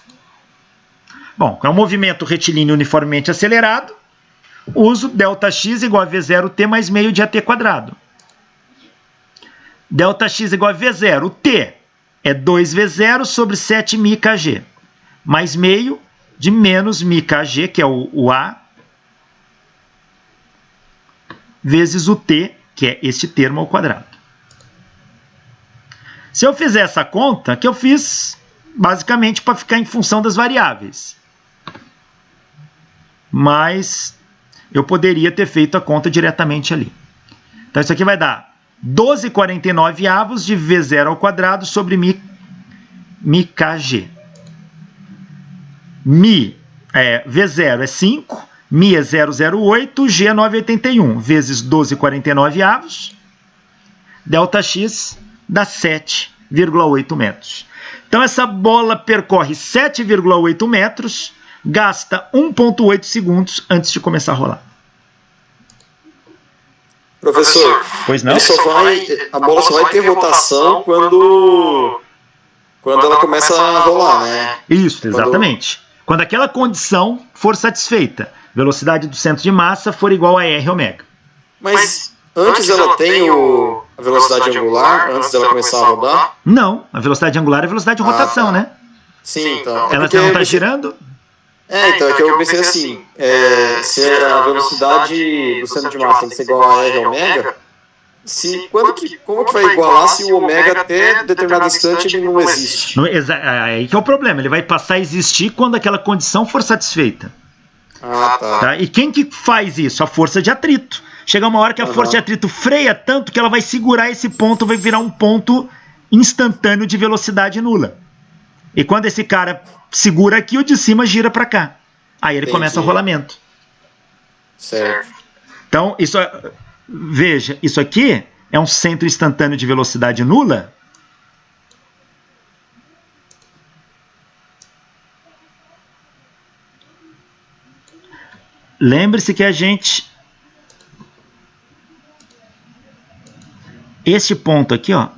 Bom, é um movimento retilíneo uniformemente acelerado. Uso ΔX igual a V0T mais meio de AT quadrado. ΔX igual a V0. O T é 2V0 sobre 7μkg. Mais meio de menos μkg, que é o A, vezes o T, que é este termo ao quadrado. Se eu fizer essa conta, que eu fiz basicamente para ficar em função das variáveis. Mas eu poderia ter feito a conta diretamente ali. Então isso aqui vai dar 12,49 avos de V0 ao quadrado sobre μkg. V0 é 5, μ é 0,08, G é 9,81, vezes 12,49 avos. ΔX dá 7,8 metros. Então, essa bola percorre 7,8 metros, gasta 1,8 segundos antes de começar a rolar. Professor, pois não? A bola só vai ter rotação quando ela começa a rolar, né? Isso, exatamente. Quando aquela condição for satisfeita, velocidade do centro de massa for igual a R ômega. Mas antes ela tem a velocidade angular, antes dela começar a rodar? Não, a velocidade angular é a velocidade de rotação, tá. né? Sim, então. Ela não está girando? Então, é que eu pensei assim, se a velocidade do centro de massa tem que ser igual a R ômega, como que vai igualar se o ômega até determinado instante ele não existe? Aí que é o problema, ele vai passar a existir quando aquela condição for satisfeita. Tá? E quem que faz isso? A força de atrito. Chega uma hora que a força de atrito freia tanto que ela vai segurar esse ponto, vai virar um ponto instantâneo de velocidade nula. E quando esse cara segura aqui, o de cima gira para cá. Aí ele começa o rolamento. Certo. Então, veja, isso aqui é um centro instantâneo de velocidade nula. Lembre-se que este ponto aqui, ó,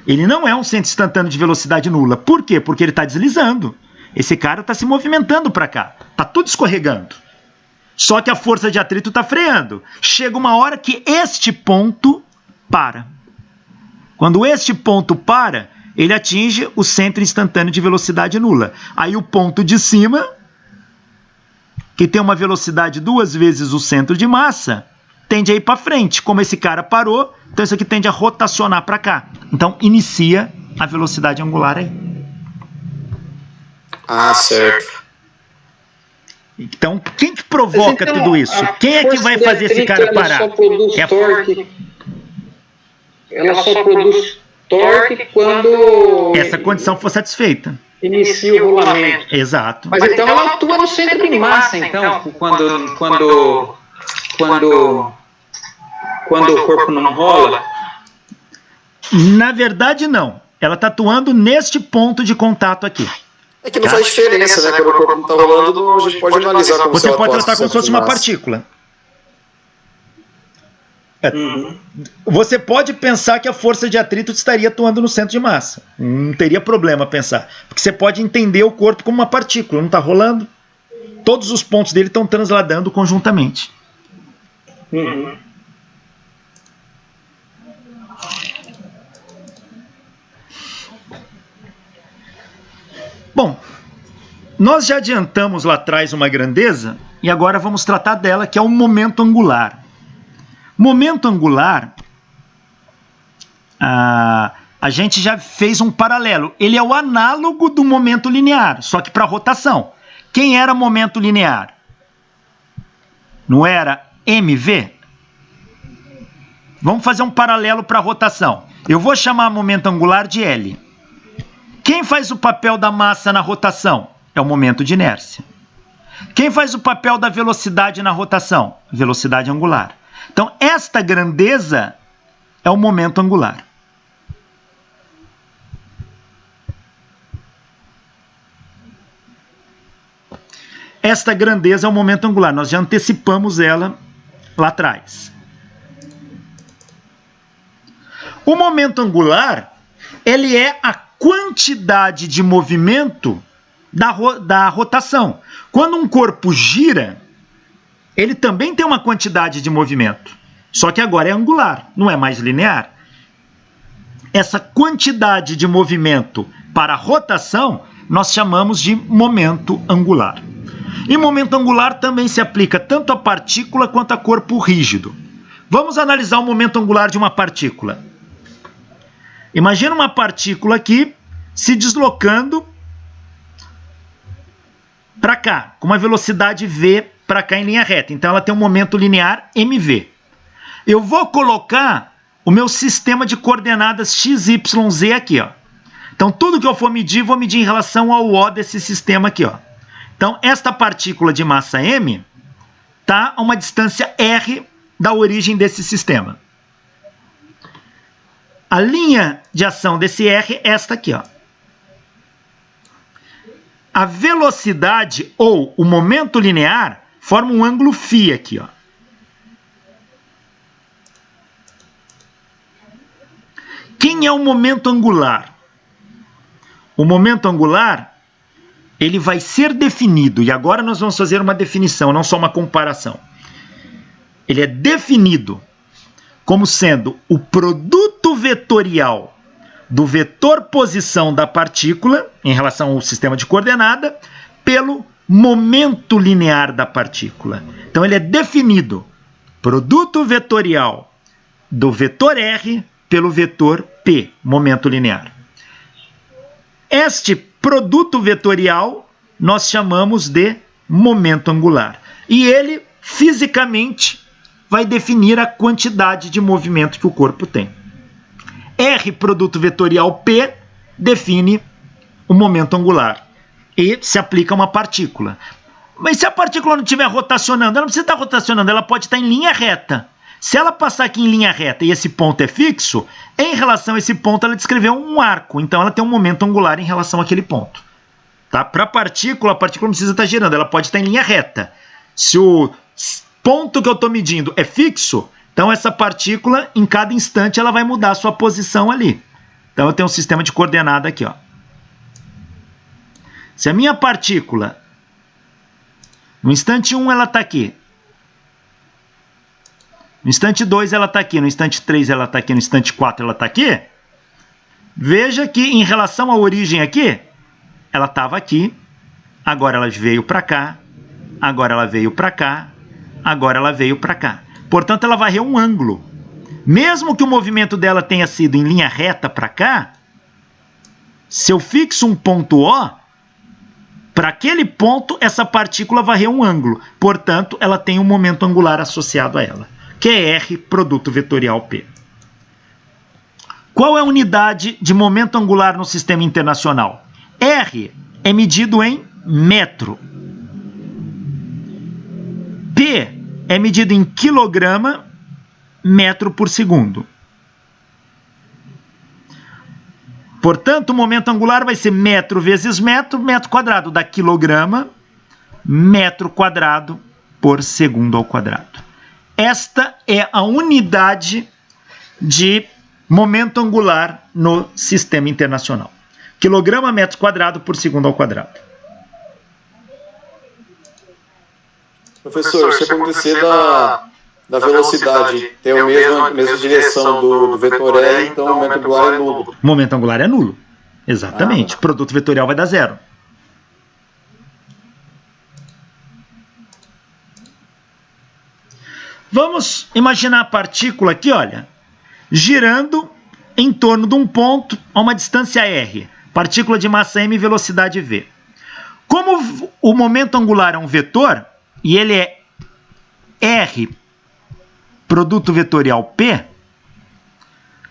ele não é um centro instantâneo de velocidade nula. Por quê? Porque ele está deslizando. Esse cara está se movimentando para cá. Está tudo escorregando. Só que a força de atrito está freando. Chega uma hora que este ponto para. Quando este ponto para, ele atinge o centro instantâneo de velocidade nula. Aí o ponto de cima que tem uma velocidade 2 vezes o centro de massa, tende a ir para frente. Como esse cara parou, então isso aqui tende a rotacionar para cá. Então, inicia a velocidade angular aí. Ah, certo. Então, quem que provoca então, tudo isso? Quem é que vai fazer esse cara parar? Ela só produz torque quando essa condição for satisfeita. Inicia o rolamento. Exato. Mas então ela atua no centro de massa, então, quando o corpo não rola? Na verdade, não. Ela está atuando neste ponto de contato aqui. É que não faz diferença, né? Quando o corpo não está rolando, a gente pode analisar como você pode tratar como se fosse uma partícula. Você pode pensar que a força de atrito estaria atuando no centro de massa. Não teria problema pensar. Porque você pode entender o corpo como uma partícula. Não está rolando. Todos os pontos dele estão transladando conjuntamente. Bom, nós já adiantamos lá atrás uma grandeza e agora vamos tratar dela, que é o momento angular. Momento angular, a gente já fez um paralelo. Ele é o análogo do momento linear, só que para rotação. Quem era momento linear? Não era mv? Vamos fazer um paralelo para rotação. Eu vou chamar momento angular de L. Quem faz o papel da massa na rotação? É o momento de inércia. Quem faz o papel da velocidade na rotação? Velocidade angular. Então, esta grandeza é o momento angular. Esta grandeza é o momento angular. Nós já antecipamos ela lá atrás. O momento angular, ele é a quantidade de movimento da rotação. Quando um corpo gira, ele também tem uma quantidade de movimento, só que agora é angular, não é mais linear. Essa quantidade de movimento para a rotação nós chamamos de momento angular. E momento angular também se aplica tanto a partícula quanto a corpo rígido. Vamos analisar o momento angular de uma partícula. Imagina uma partícula aqui se deslocando para cá, com uma velocidade v para cá em linha reta. Então ela tem um momento linear mv. Eu vou colocar o meu sistema de coordenadas x, y, z aqui, ó. Então tudo que eu for medir, vou medir em relação ao O desse sistema aqui, ó. Então esta partícula de massa m está a uma distância r da origem desse sistema. A linha de ação desse r é esta aqui, ó. A velocidade ou o momento linear forma um ângulo φ aqui, ó. Quem é o momento angular? O momento angular, ele vai ser definido, e agora nós vamos fazer uma definição, não só uma comparação. Ele é definido como sendo o produto vetorial do vetor posição da partícula, em relação ao sistema de coordenada, pelo momento linear da partícula. Então ele é definido, produto vetorial do vetor R pelo vetor P, momento linear. Este produto vetorial nós chamamos de momento angular. E ele, fisicamente, vai definir a quantidade de movimento que o corpo tem. R, produto vetorial P, define o momento angular e se aplica a uma partícula. Mas se a partícula não estiver rotacionando, ela não precisa estar rotacionando, ela pode estar em linha reta. Se ela passar aqui em linha reta e esse ponto é fixo, em relação a esse ponto ela descreveu um arco, então ela tem um momento angular em relação àquele ponto. Tá? Para a partícula não precisa estar girando, ela pode estar em linha reta. Se o ponto que eu estou medindo é fixo, então essa partícula, em cada instante, ela vai mudar a sua posição ali. Então eu tenho um sistema de coordenada aqui, ó. Se a minha partícula, no instante 1 ela está aqui, no instante 2 ela está aqui, no instante 3 ela está aqui, no instante 4 ela está aqui, veja que em relação à origem aqui, ela estava aqui, agora ela veio para cá agora ela veio para cá, agora ela veio para cá. Portanto, ela varreu um ângulo. Mesmo que o movimento dela tenha sido em linha reta para cá, se eu fixo um ponto O, para aquele ponto, essa partícula varreu um ângulo. Portanto, ela tem um momento angular associado a ela, que é R produto vetorial P. Qual é a unidade de momento angular no sistema internacional? R é medido em metro. P é medido em quilograma, metro por segundo. Portanto, o momento angular vai ser metro vezes metro, metro quadrado, dá quilograma, metro quadrado por segundo ao quadrado. Esta é a unidade de momento angular no sistema internacional. Quilograma metro quadrado por segundo ao quadrado. Professor, se acontecer da velocidade ter a mesma direção do vetor L, então o momento angular é nulo. O momento angular é nulo. Exatamente. O produto vetorial vai dar zero. Vamos imaginar a partícula aqui, olha, girando em torno de um ponto a uma distância r. Partícula de massa m e velocidade v. Como o momento angular é um vetor, e ele é r produto vetorial P,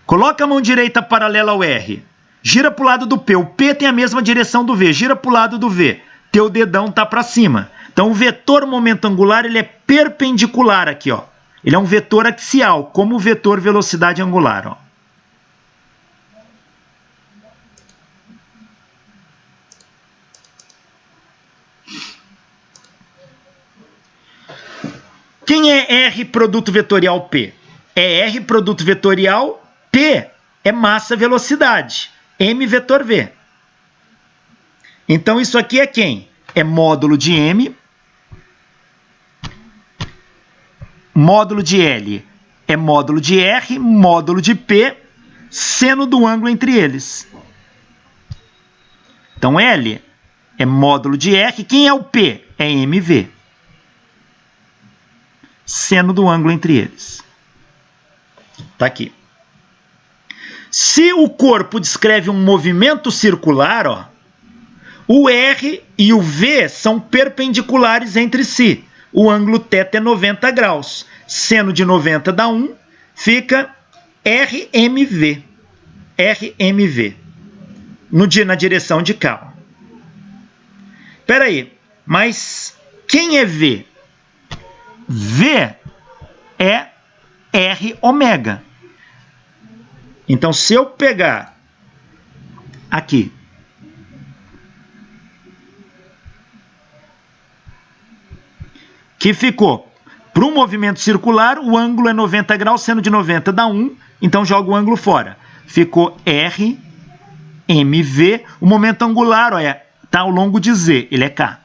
coloca a mão direita paralela ao R, gira para o lado do P, o P tem a mesma direção do V, gira para o lado do V, teu dedão está para cima. Então o vetor momento angular ele é perpendicular aqui, ó. Ele é um vetor axial, como o vetor velocidade angular, ó. Quem é R produto vetorial P? É R produto vetorial P, é massa velocidade, M vetor V. Então isso aqui é quem? É módulo de M, módulo de L é módulo de R, módulo de P, seno do ângulo entre eles. Então L é módulo de R, quem é o P? É MV. Seno do ângulo entre eles. Está aqui. Se o corpo descreve um movimento circular, ó, o R e o V são perpendiculares entre si. O ângulo θ é 90 graus. Seno de 90 dá 1, fica RMV. RMV. Na direção de cá. Espera aí, mas quem é V? V é R ômega. Então, se eu pegar aqui que ficou para um movimento circular, o ângulo é 90 graus, seno de 90 dá 1, então joga o ângulo fora. Ficou R, MV, o momento angular está ao longo de Z, ele é K.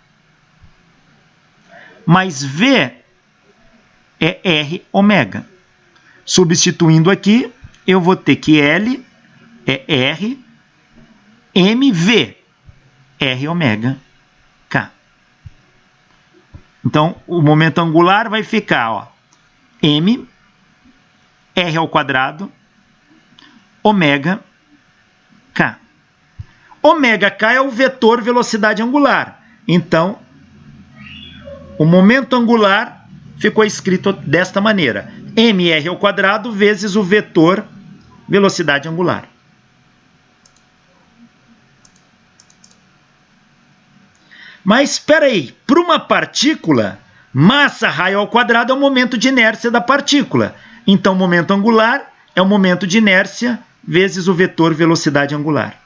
Mas V é R ômega. Substituindo aqui, eu vou ter que L é R, MV, R ômega, K. Então, o momento angular vai ficar, ó, M, R ao quadrado, ômega, K. Ômega K é o vetor velocidade angular. Então, o momento angular ficou escrito desta maneira: mr ao quadrado vezes o vetor velocidade angular. Mas espera aí, para uma partícula, massa raio ao quadrado é o momento de inércia da partícula. Então, o momento angular é o momento de inércia vezes o vetor velocidade angular.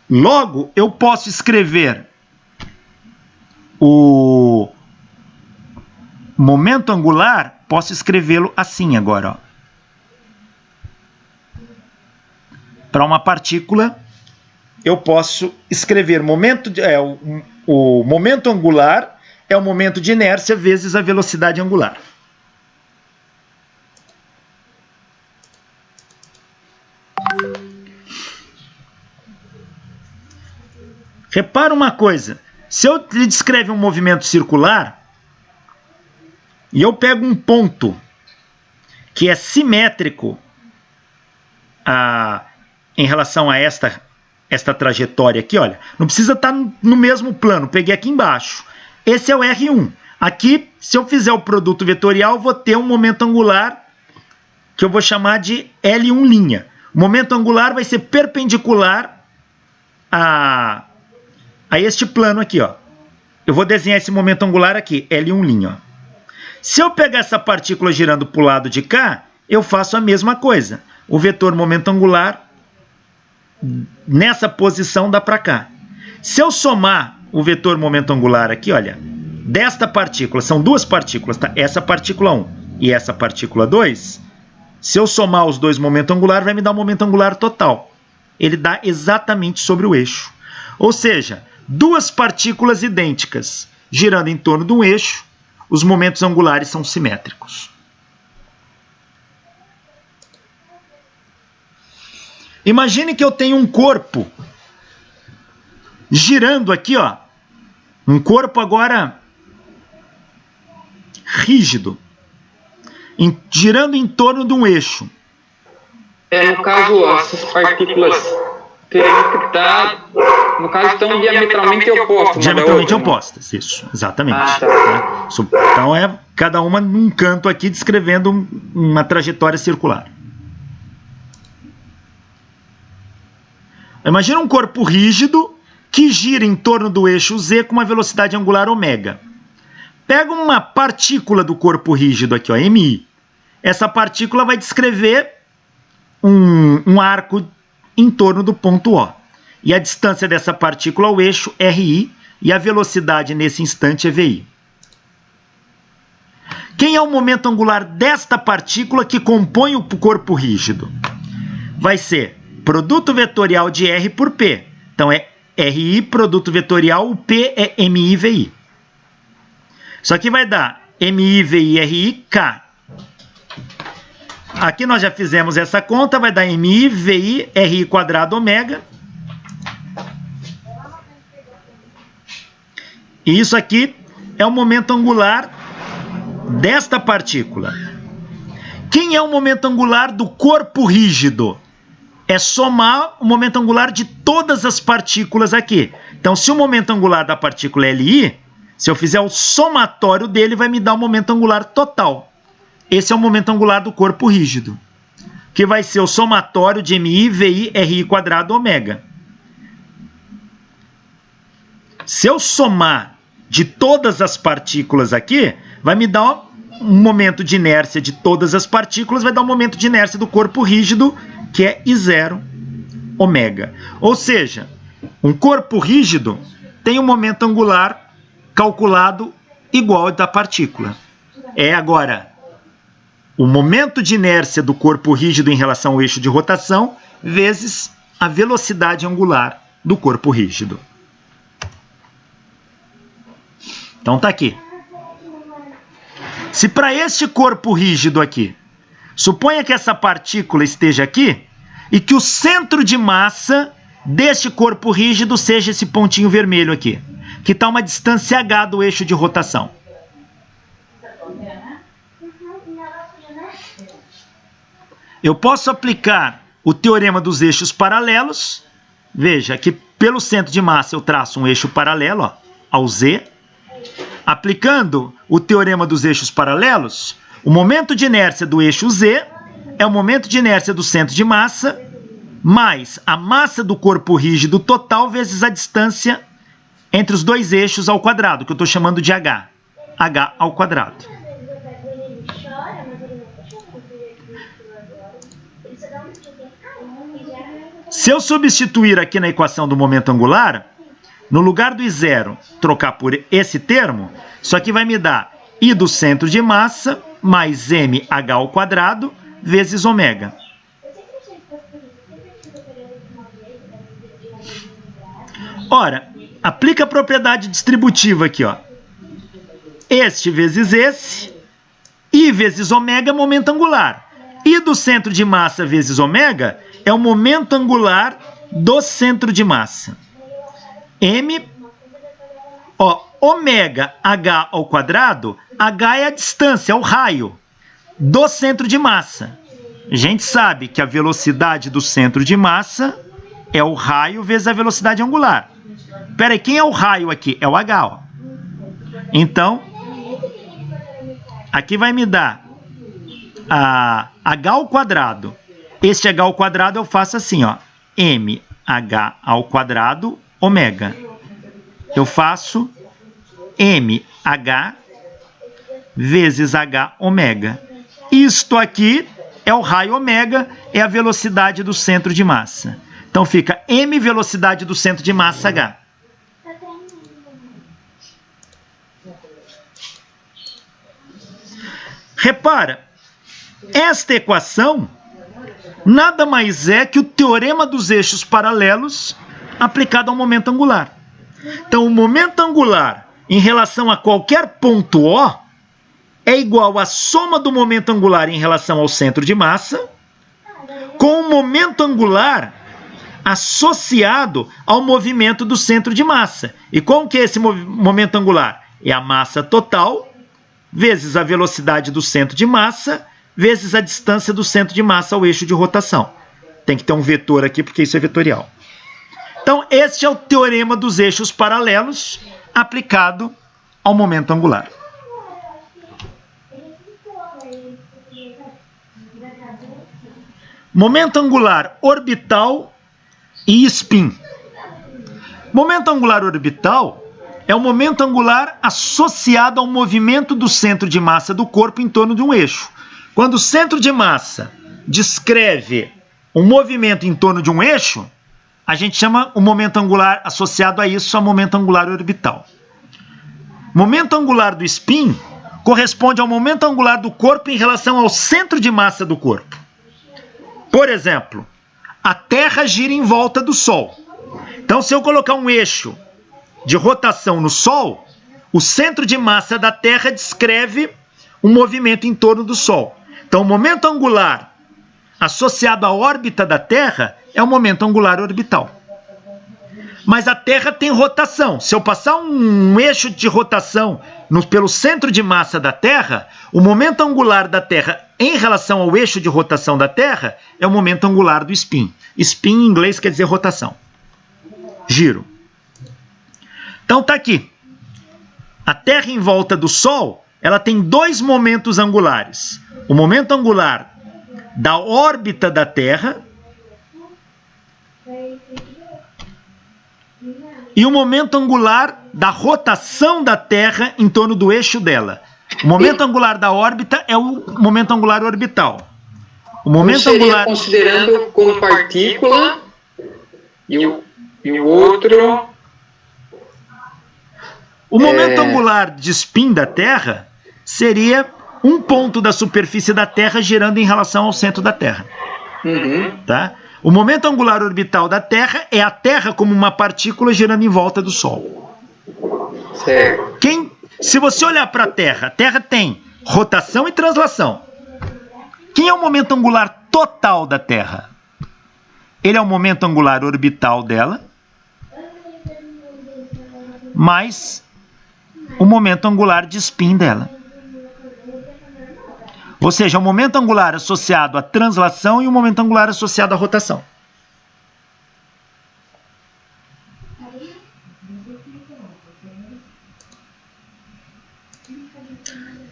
Logo, eu posso escrever o momento angular, posso escrevê-lo assim agora, ó. Para uma partícula, eu posso escrever o momento angular é o momento de inércia vezes a velocidade angular. Repara uma coisa, Se eu lhe descrever um movimento circular e eu pego um ponto que é simétrico em relação a esta trajetória aqui, olha, não precisa estar no mesmo plano, peguei aqui embaixo. Esse é o R1. Aqui, se eu fizer o produto vetorial, eu vou ter um momento angular que eu vou chamar de L1'. O momento angular vai ser perpendicular a este plano aqui, ó. Eu vou desenhar esse momento angular aqui, L1'. Ó. Se eu pegar essa partícula girando para o lado de cá, eu faço a mesma coisa. O vetor momento angular nessa posição dá para cá. Se eu somar o vetor momento angular aqui, olha, desta partícula, são duas partículas, tá? Essa partícula 1 e essa partícula 2, se eu somar os dois momentos angulares, vai me dar o momento angular total. Ele dá exatamente sobre o eixo. Ou seja, duas partículas idênticas girando em torno de um eixo, os momentos angulares são simétricos. Imagine que eu tenho um corpo girando aqui, ó. Um corpo agora rígido, girando em torno de um eixo. No caso, essas partículas teriam que estar, no caso, estão diametralmente opostas. Diametralmente opostas, isso, exatamente. Tá. Então é cada uma num canto aqui descrevendo uma trajetória circular. Imagina um corpo rígido que gira em torno do eixo Z com uma velocidade angular ômega. Pega uma partícula do corpo rígido aqui, ó, MI. Essa partícula vai descrever um arco em torno do ponto O. E a distância dessa partícula ao eixo RI e a velocidade nesse instante é VI. Quem é o momento angular desta partícula que compõe o corpo rígido? Vai ser produto vetorial de R por P. Então é RI, produto vetorial, o P é MI, VI. Isso aqui vai dar MI, VI, RI, K. Aqui nós já fizemos essa conta, vai dar MI, VI, RI quadrado ômega. E isso aqui é o momento angular desta partícula. Quem é o momento angular do corpo rígido? É somar o momento angular de todas as partículas aqui. Então, se o momento angular da partícula é LI, se eu fizer o somatório dele, vai me dar o momento angular total. Esse é o momento angular do corpo rígido, que vai ser o somatório de MI, VI, RI quadrado ômega. Se eu somar de todas as partículas aqui, vai me dar um momento de inércia de todas as partículas, vai dar um momento de inércia do corpo rígido, que é I0 ômega. Ou seja, um corpo rígido tem um momento angular calculado igual ao da partícula. É agora o momento de inércia do corpo rígido em relação ao eixo de rotação vezes a velocidade angular do corpo rígido. Então tá aqui. Se para este corpo rígido aqui, suponha que essa partícula esteja aqui e que o centro de massa deste corpo rígido seja esse pontinho vermelho aqui, que está uma distância h do eixo de rotação. Eu posso aplicar o teorema dos eixos paralelos. Veja que pelo centro de massa eu traço um eixo paralelo, ó, ao Z. Aplicando o teorema dos eixos paralelos, o momento de inércia do eixo Z é o momento de inércia do centro de massa mais a massa do corpo rígido total vezes a distância entre os dois eixos ao quadrado, que eu estou chamando de H. H ao quadrado. Se eu substituir aqui na equação do momento angular, no lugar do I0 trocar por esse termo, isso aqui vai me dar I do centro de massa mais mh ao quadrado vezes ômega. Ora, aplica a propriedade distributiva aqui, ó. Este vezes esse, I vezes ômega é momento angular. I do centro de massa vezes ômega é o momento angular do centro de massa. M Ó, ômega h ao quadrado, h é a distância, é o raio do centro de massa. A gente sabe que a velocidade do centro de massa é o raio vezes a velocidade angular. Espera aí, quem é o raio aqui? É o h, ó. Então, aqui vai me dar h ao quadrado. Este h ao quadrado eu faço assim, ó. mh ao quadrado ômega. Eu faço mh vezes h ômega. Isto aqui é o raio ômega, é a velocidade do centro de massa. Então fica m velocidade do centro de massa h. Repara, esta equação nada mais é que o teorema dos eixos paralelos aplicado ao momento angular. Então, o momento angular em relação a qualquer ponto O é igual à soma do momento angular em relação ao centro de massa com o momento angular associado ao movimento do centro de massa. E como que é esse momento angular? É a massa total vezes a velocidade do centro de massa vezes a distância do centro de massa ao eixo de rotação. Tem que ter um vetor aqui porque isso é vetorial. Então, este é o teorema dos eixos paralelos aplicado ao momento angular. Momento angular orbital e spin. Momento angular orbital é o momento angular associado ao movimento do centro de massa do corpo em torno de um eixo. Quando o centro de massa descreve um movimento em torno de um eixo, a gente chama o momento angular associado a isso a momento angular orbital. Momento angular do spin corresponde ao momento angular do corpo em relação ao centro de massa do corpo. Por exemplo, a Terra gira em volta do Sol. Então, se eu colocar um eixo de rotação no Sol, o centro de massa da Terra descreve um movimento em torno do Sol. Então, o momento angular associado à órbita da Terra é o momento angular orbital. Mas a Terra tem rotação. Se eu passar um eixo de rotação pelo centro de massa da Terra, o momento angular da Terra em relação ao eixo de rotação da Terra é o momento angular do spin. Spin em inglês quer dizer rotação. Giro. Então tá aqui. A Terra em volta do Sol, ela tem dois momentos angulares. O momento angular da órbita da Terra e o momento angular da rotação da Terra em torno do eixo dela. O momento angular da órbita é o momento angular orbital. O momento angular considerando como partícula e o outro. O momento angular de spin da Terra seria um ponto da superfície da Terra girando em relação ao centro da Terra. Tá? O momento angular orbital da Terra é a Terra como uma partícula girando em volta do Sol. Certo. Se você olhar para a Terra tem rotação e translação. Quem é o momento angular total da Terra? Ele é o momento angular orbital dela, mais o momento angular de spin dela. Ou seja, o momento angular associado à translação e o momento angular associado à rotação.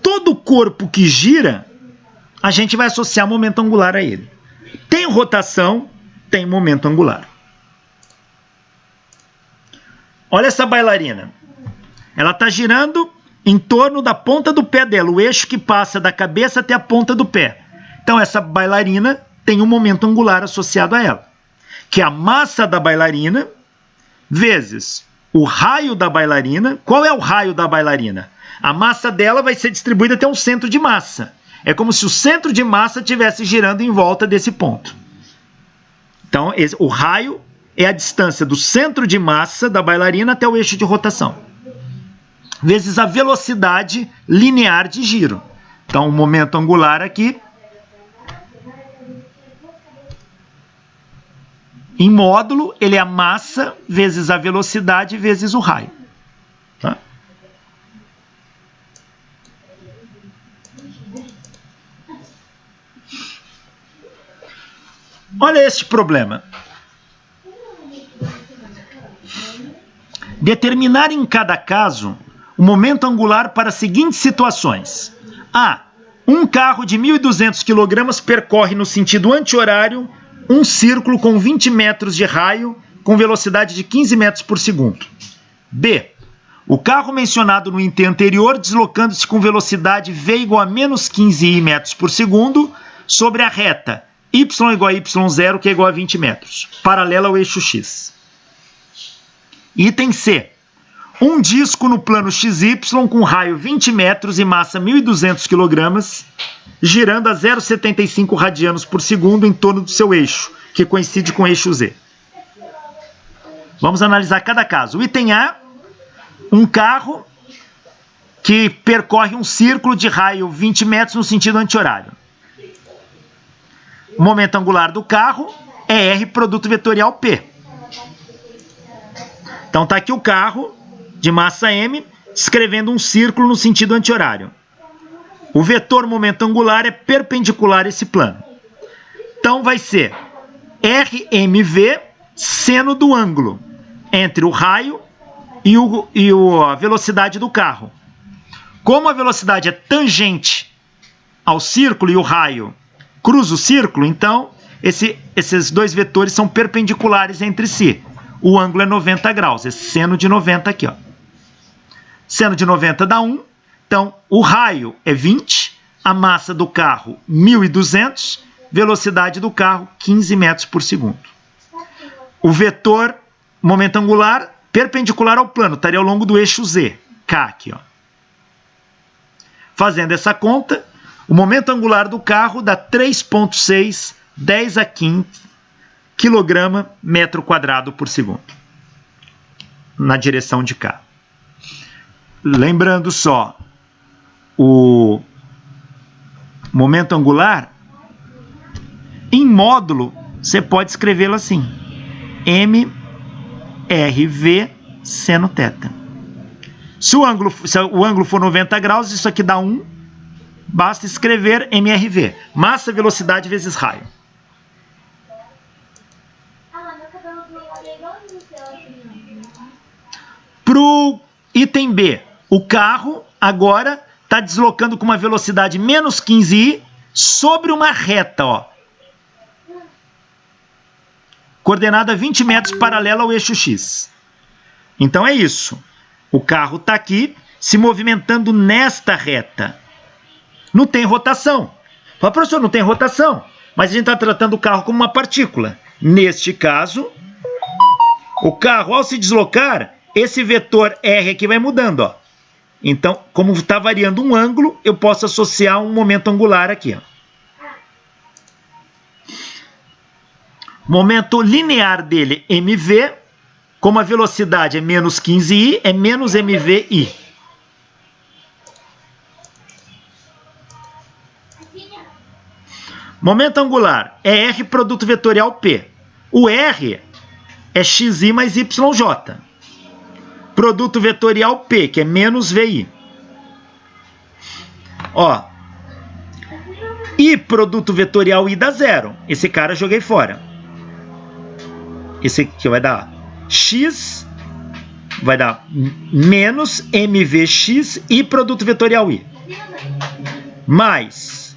Todo corpo que gira, a gente vai associar momento angular a ele. Tem rotação, tem momento angular. Olha essa bailarina. Ela está girando em torno da ponta do pé dela, o eixo que passa da cabeça até a ponta do pé. Então, essa bailarina tem um momento angular associado a ela, que é a massa da bailarina vezes o raio da bailarina. Qual é o raio da bailarina? A massa dela vai ser distribuída até um centro de massa. É como se o centro de massa estivesse girando em volta desse ponto. Então, o raio é a distância do centro de massa da bailarina até o eixo de rotação, vezes a velocidade linear de giro. Então, o momento angular aqui, em módulo, ele é a massa vezes a velocidade vezes o raio. Tá? Olha este problema. Determinar em cada caso o momento angular para as seguintes situações. A. Um carro de 1.200 kg percorre no sentido anti-horário um círculo com 20 metros de raio com velocidade de 15 metros por segundo. B. O carro mencionado no item anterior deslocando-se com velocidade v igual a menos 15 metros por segundo sobre a reta y igual a y0, que é igual a 20 metros, paralela ao eixo x. Item C. Um disco no plano XY com raio 20 metros e massa 1.200 kg, girando a 0,75 radianos por segundo em torno do seu eixo, que coincide com o eixo Z. Vamos analisar cada caso. O item A, um carro que percorre um círculo de raio 20 metros no sentido anti-horário. O momento angular do carro é R produto vetorial P. Então está aqui o carro de massa M descrevendo um círculo no sentido anti-horário. O vetor momento angular é perpendicular a esse plano. Então vai ser RMV seno do ângulo entre o raio e a velocidade do carro. Como a velocidade é tangente ao círculo e o raio cruza o círculo, então esses dois vetores são perpendiculares entre si. O ângulo é 90 graus, esse seno de 90 aqui, ó. Seno de 90 dá 1, então o raio é 20, a massa do carro 1.200, velocidade do carro 15 metros por segundo. O vetor momento angular perpendicular ao plano, estaria ao longo do eixo Z, K aqui, ó. Fazendo essa conta, o momento angular do carro dá 3,6 10 a 15 kg metro quadrado por segundo, na direção de K. Lembrando só, o momento angular, em módulo, você pode escrevê-lo assim, MRV seno θ. Se o ângulo for 90 graus, isso aqui dá 1, basta escrever MRV, massa, velocidade vezes raio. Para o item B, o carro agora está deslocando com uma velocidade menos 15i sobre uma reta, ó. Coordenada 20 metros paralela ao eixo X. Então é isso. O carro está aqui se movimentando nesta reta. Não tem rotação. Fala, professor, não tem rotação. Mas a gente está tratando o carro como uma partícula. Neste caso, o carro, ao se deslocar, esse vetor R aqui vai mudando, ó. Então, como está variando um ângulo, eu posso associar um momento angular aqui, ó. Momento linear dele, mv, como a velocidade é menos 15i, é menos mvi. Momento angular é R produto vetorial P. O R é xi mais yj. Produto vetorial P, que é menos vi. Ó. I produto vetorial I dá zero. Esse cara eu joguei fora. Esse aqui vai dar x, vai dar menos mvx I produto vetorial I. Mais,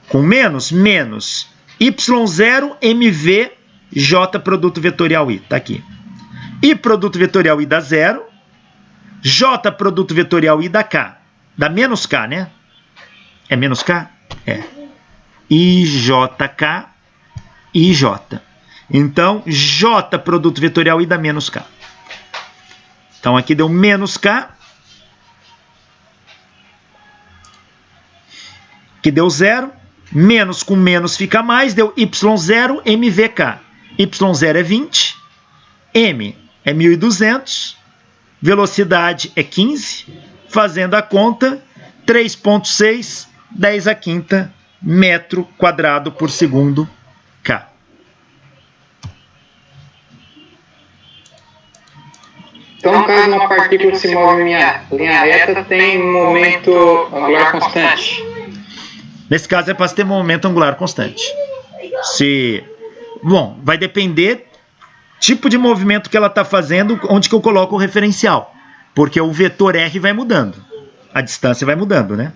com menos y0 mv j produto vetorial I. Tá aqui. I produto vetorial I dá zero. J produto vetorial I dá K. Dá menos K, né? É menos K? É. IJK, IJ. Então, J produto vetorial I dá menos K. Então, aqui deu menos K. Aqui deu zero. Menos com menos fica mais. Deu Y0 MVK. Y0 é 20. M é 1.200. Velocidade é 15. Fazendo a conta, 3,6 10 a quinta metro quadrado por segundo K. Então, no caso de uma partícula que se move em linha reta, tem momento angular constante. Nesse caso é para ter momento angular constante. Se Bom, vai depender tipo de movimento que ela está fazendo, onde que eu coloco o referencial. Porque o vetor R vai mudando. A distância vai mudando, né?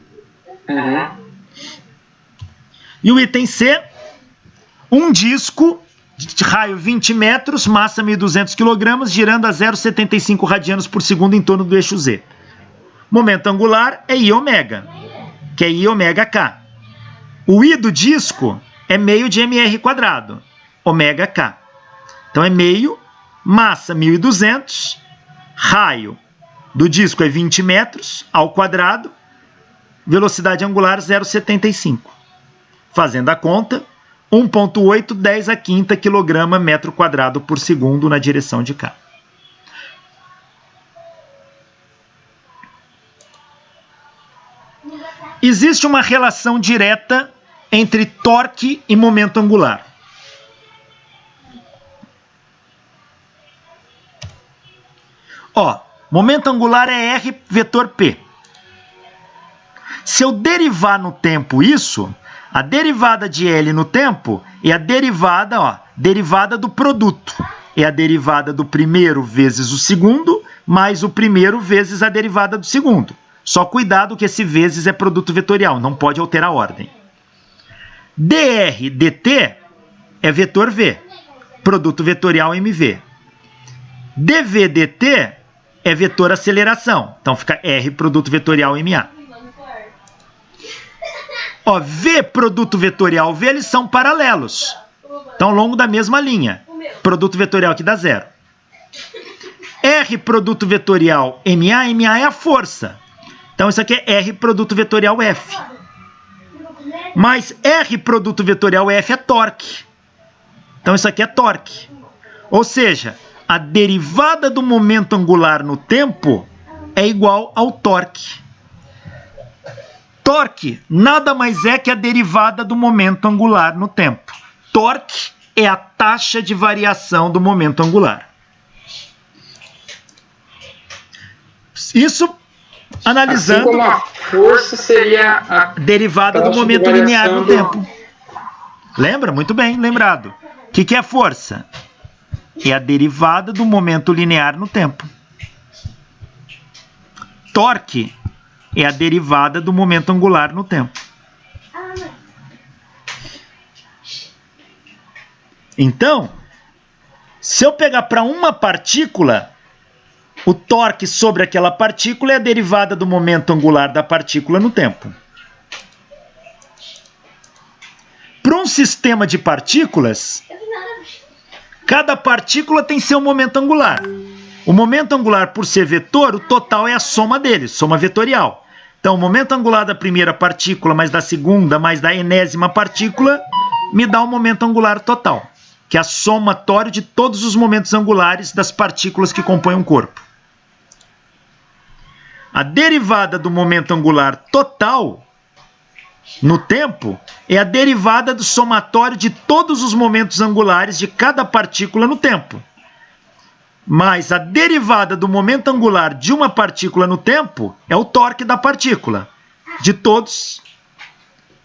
Uhum. E o item C, um disco de raio 20 metros, massa 1.200 kg, girando a 0,75 radianos por segundo em torno do eixo Z. Momento angular é I ômega, que é I ômega K. O I do disco é meio de mr², ômega K. Então é meio, massa 1.200, raio do disco é 20 metros ao quadrado, velocidade angular 0,75. Fazendo a conta, 1,8 10 a quinta quilograma metro quadrado por segundo na direção de cá. Existe uma relação direta entre torque e momento angular. Ó, momento angular é R vetor P. Se eu derivar no tempo isso, a derivada de L no tempo é a derivada, ó, derivada do produto. É a derivada do primeiro vezes o segundo, mais o primeiro vezes a derivada do segundo. Só cuidado que esse vezes é produto vetorial, não pode alterar a ordem. dr dt é vetor V, produto vetorial mv. dv dt é vetor aceleração, então fica R produto vetorial ma. Ó, V produto vetorial V, eles são paralelos, estão ao longo da mesma linha. Produto vetorial que dá zero. R produto vetorial ma é a força. Então, isso aqui é R produto vetorial F. Mas R produto vetorial F é torque. Então, isso aqui é torque. Ou seja, a derivada do momento angular no tempo é igual ao torque. Torque nada mais é que a derivada do momento angular no tempo. Torque é a taxa de variação do momento angular. Isso analisando, assim como a força seria a derivada do momento linear no tempo. Lembra? Muito bem, lembrado. O que é a força? É a derivada do momento linear no tempo. Torque é a derivada do momento angular no tempo. Então, se eu pegar para uma partícula, o torque sobre aquela partícula é a derivada do momento angular da partícula no tempo. Para um sistema de partículas, cada partícula tem seu momento angular. O momento angular, por ser vetor, o total é a soma deles, soma vetorial. Então, o momento angular da primeira partícula, mais da segunda, mais da enésima partícula, me dá o momento angular total, que é a somatório de todos os momentos angulares das partículas que compõem um corpo. A derivada do momento angular total no tempo é a derivada do somatório de todos os momentos angulares de cada partícula no tempo. Mas a derivada do momento angular de uma partícula no tempo é o torque da partícula. De todos,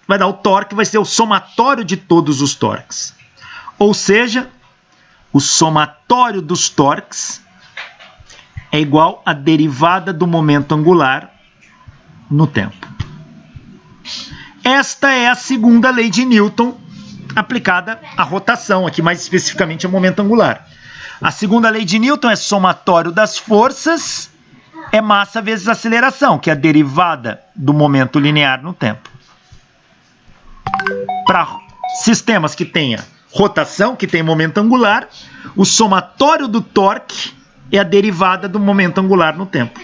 vai dar o torque, vai ser o somatório de todos os torques. Ou seja, o somatório dos torques é igual à derivada do momento angular no tempo. Esta é a segunda lei de Newton aplicada à rotação, aqui mais especificamente ao momento angular. A segunda lei de Newton é somatório das forças, é massa vezes aceleração, que é a derivada do momento linear no tempo. Para sistemas que tenha rotação, que tem momento angular, o somatório do torque é a derivada do momento angular no tempo.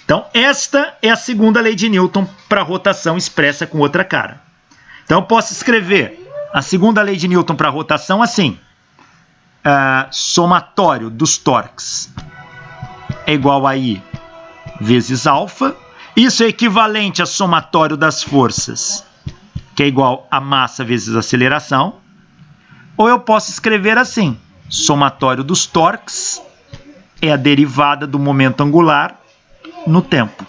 Então, esta é a segunda lei de Newton para rotação expressa com outra cara. Então, eu posso escrever a segunda lei de Newton para rotação assim. Somatório dos torques é igual a I vezes alfa. Isso é equivalente a somatório das forças, que é igual a massa vezes aceleração. Ou eu posso escrever assim: somatório dos torques é a derivada do momento angular no tempo,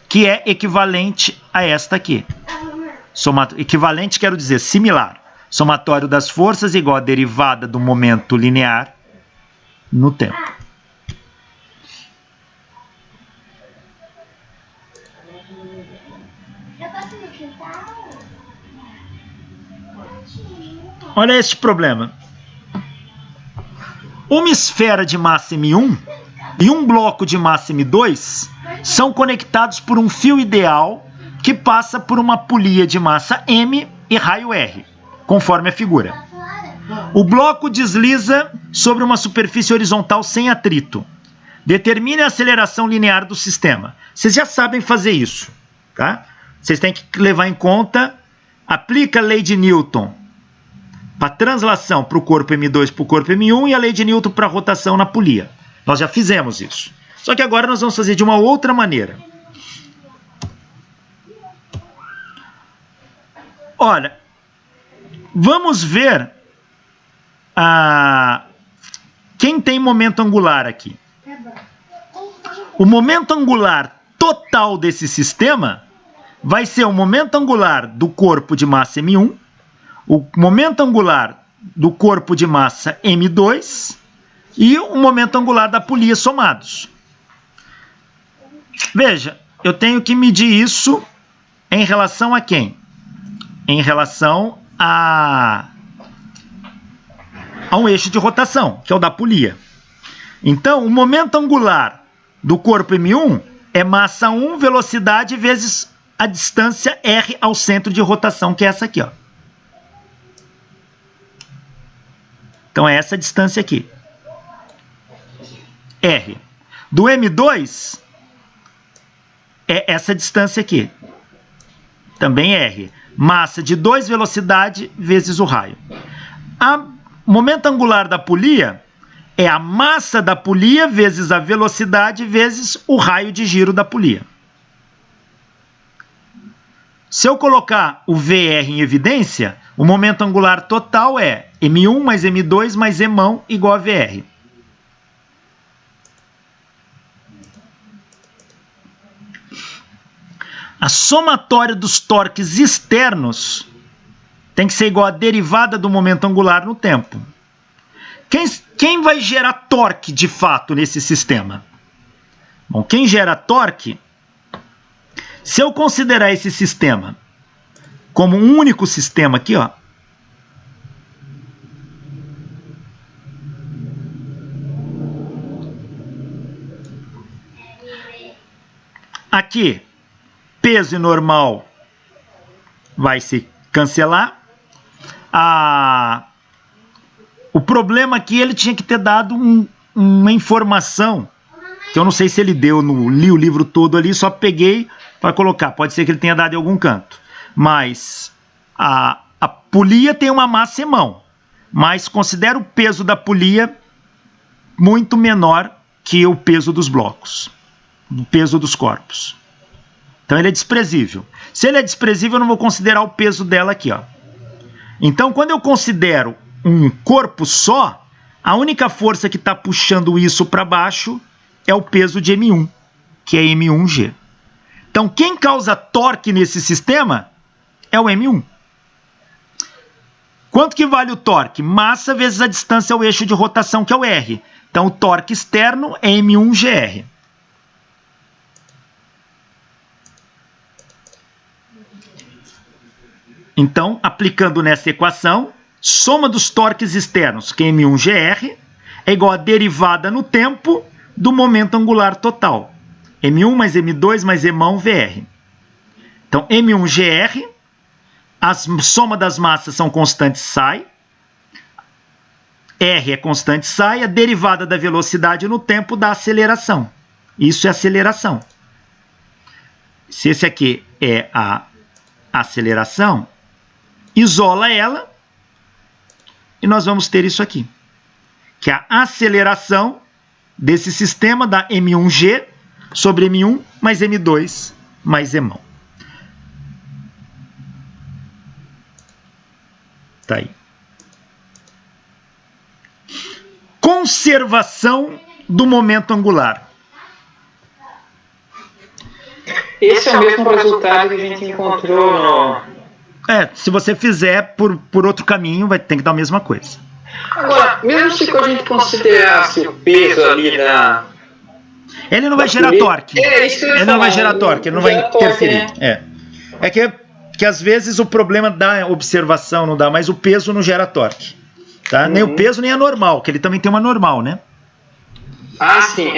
que é equivalente a esta aqui. Equivalente quero dizer similar. Somatório das forças igual a derivada do momento linear no tempo. Olha este problema. Uma esfera de massa M1 e um bloco de massa M2 são conectados por um fio ideal que passa por uma polia de massa M e raio R, conforme a figura. O bloco desliza sobre uma superfície horizontal sem atrito. Determine a aceleração linear do sistema. Vocês já sabem fazer isso, tá? Vocês têm que levar em conta, aplica a lei de Newton para translação para o corpo M2 para o corpo M1 e a lei de Newton para rotação na polia. Nós já fizemos isso. Só que agora nós vamos fazer de uma outra maneira. Olha, vamos ver quem tem momento angular aqui. O momento angular total desse sistema vai ser o momento angular do corpo de massa M1, o momento angular do corpo de massa M2 e o momento angular da polia somados. Veja, eu tenho que medir isso em relação a quem? Em relação a um eixo de rotação, que é o da polia. Então, o momento angular do corpo M1 é massa 1, velocidade, vezes a distância R ao centro de rotação, que é essa aqui, ó. Então, é essa distância aqui. R. Do M2, é essa distância aqui. Também R. Massa de 2, velocidade, vezes o raio. O momento angular da polia é a massa da polia vezes a velocidade vezes o raio de giro da polia. Se eu colocar o VR em evidência, o momento angular total é M1 mais M2 mais Emão igual a VR. A somatória dos torques externos tem que ser igual à derivada do momento angular no tempo. Quem vai gerar torque de fato nesse sistema? Bom, quem gera torque, se eu considerar esse sistema como um único sistema aqui, ó, aqui, peso normal vai se cancelar. O problema aqui, ele tinha que ter dado uma informação, que eu não sei se ele deu, li o livro todo ali, só peguei para colocar. Pode ser que ele tenha dado em algum canto. Mas a polia tem uma massa Emão, mas considera o peso da polia muito menor que o peso dos blocos, o peso dos corpos. Então ele é desprezível. Se ele é desprezível, eu não vou considerar o peso dela aqui, ó. Então, quando eu considero um corpo só, a única força que está puxando isso para baixo é o peso de M1, que é M1G. Então, quem causa torque nesse sistema é o M1. Quanto que vale o torque? Massa vezes a distância ao eixo de rotação, que é o R. Então, o torque externo é M1GR. Então, aplicando nessa equação, soma dos torques externos, que é M1GR, é igual a derivada no tempo do momento angular total. M1 mais M2 mais Emão VR. Então, M1GR, a soma das massas são constantes psi, R é constante psi, a derivada da velocidade no tempo da aceleração. Isso é aceleração. Se esse aqui é a aceleração, isola ela e nós vamos ter isso aqui, que é a aceleração desse sistema da M1G sobre M1 mais M2 mais Emão. Tá aí. Conservação do momento angular. Esse é o mesmo resultado que a gente encontrou Se você fizer por outro caminho, vai ter que dar a mesma coisa. Agora, mesmo se a gente considerasse o peso ali da... Ele não vai gerar torque. Ele não vai gerar torque, ele não vai interferir. É que às vezes o problema da observação não dá, mas o peso não gera torque. Tá? Nem o peso nem a normal, que ele também tem uma normal, né? Ah, sim,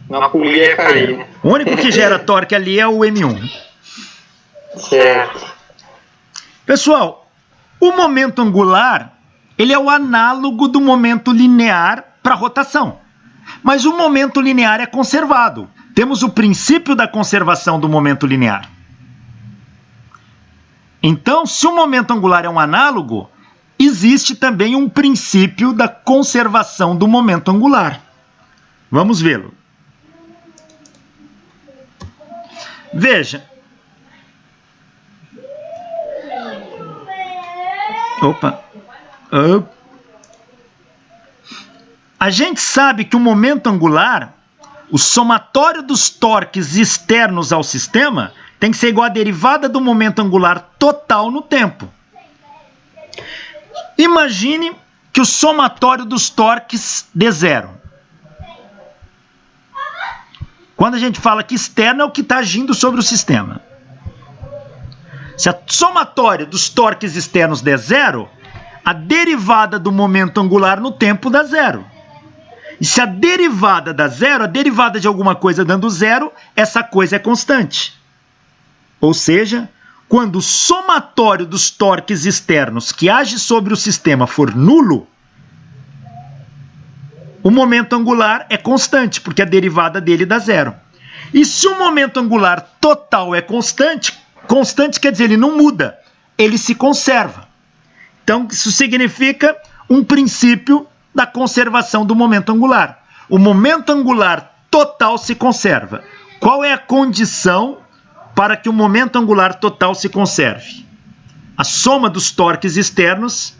uma polia ia cair, né? O único que gera torque ali é o M1. Certo. Pessoal, o momento angular, ele é o análogo do momento linear para rotação. Mas o momento linear é conservado. Temos o princípio da conservação do momento linear. Então, se o momento angular é um análogo, existe também um princípio da conservação do momento angular. Vamos vê-lo. Veja. A gente sabe que o momento angular, o somatório dos torques externos ao sistema, tem que ser igual à derivada do momento angular total no tempo. Imagine que o somatório dos torques dê zero. Quando a gente fala que externo é o que está agindo sobre o sistema. Se a somatória dos torques externos der zero, a derivada do momento angular no tempo dá zero. E se a derivada dá zero, a derivada de alguma coisa dando zero, essa coisa é constante. Ou seja, quando o somatório dos torques externos que age sobre o sistema for nulo, o momento angular é constante, porque a derivada dele dá zero. E se o momento angular total é constante, constante quer dizer ele não muda, ele se conserva. Então, isso significa um princípio da conservação do momento angular. O momento angular total se conserva. Qual é a condição para que o momento angular total se conserve? A soma dos torques externos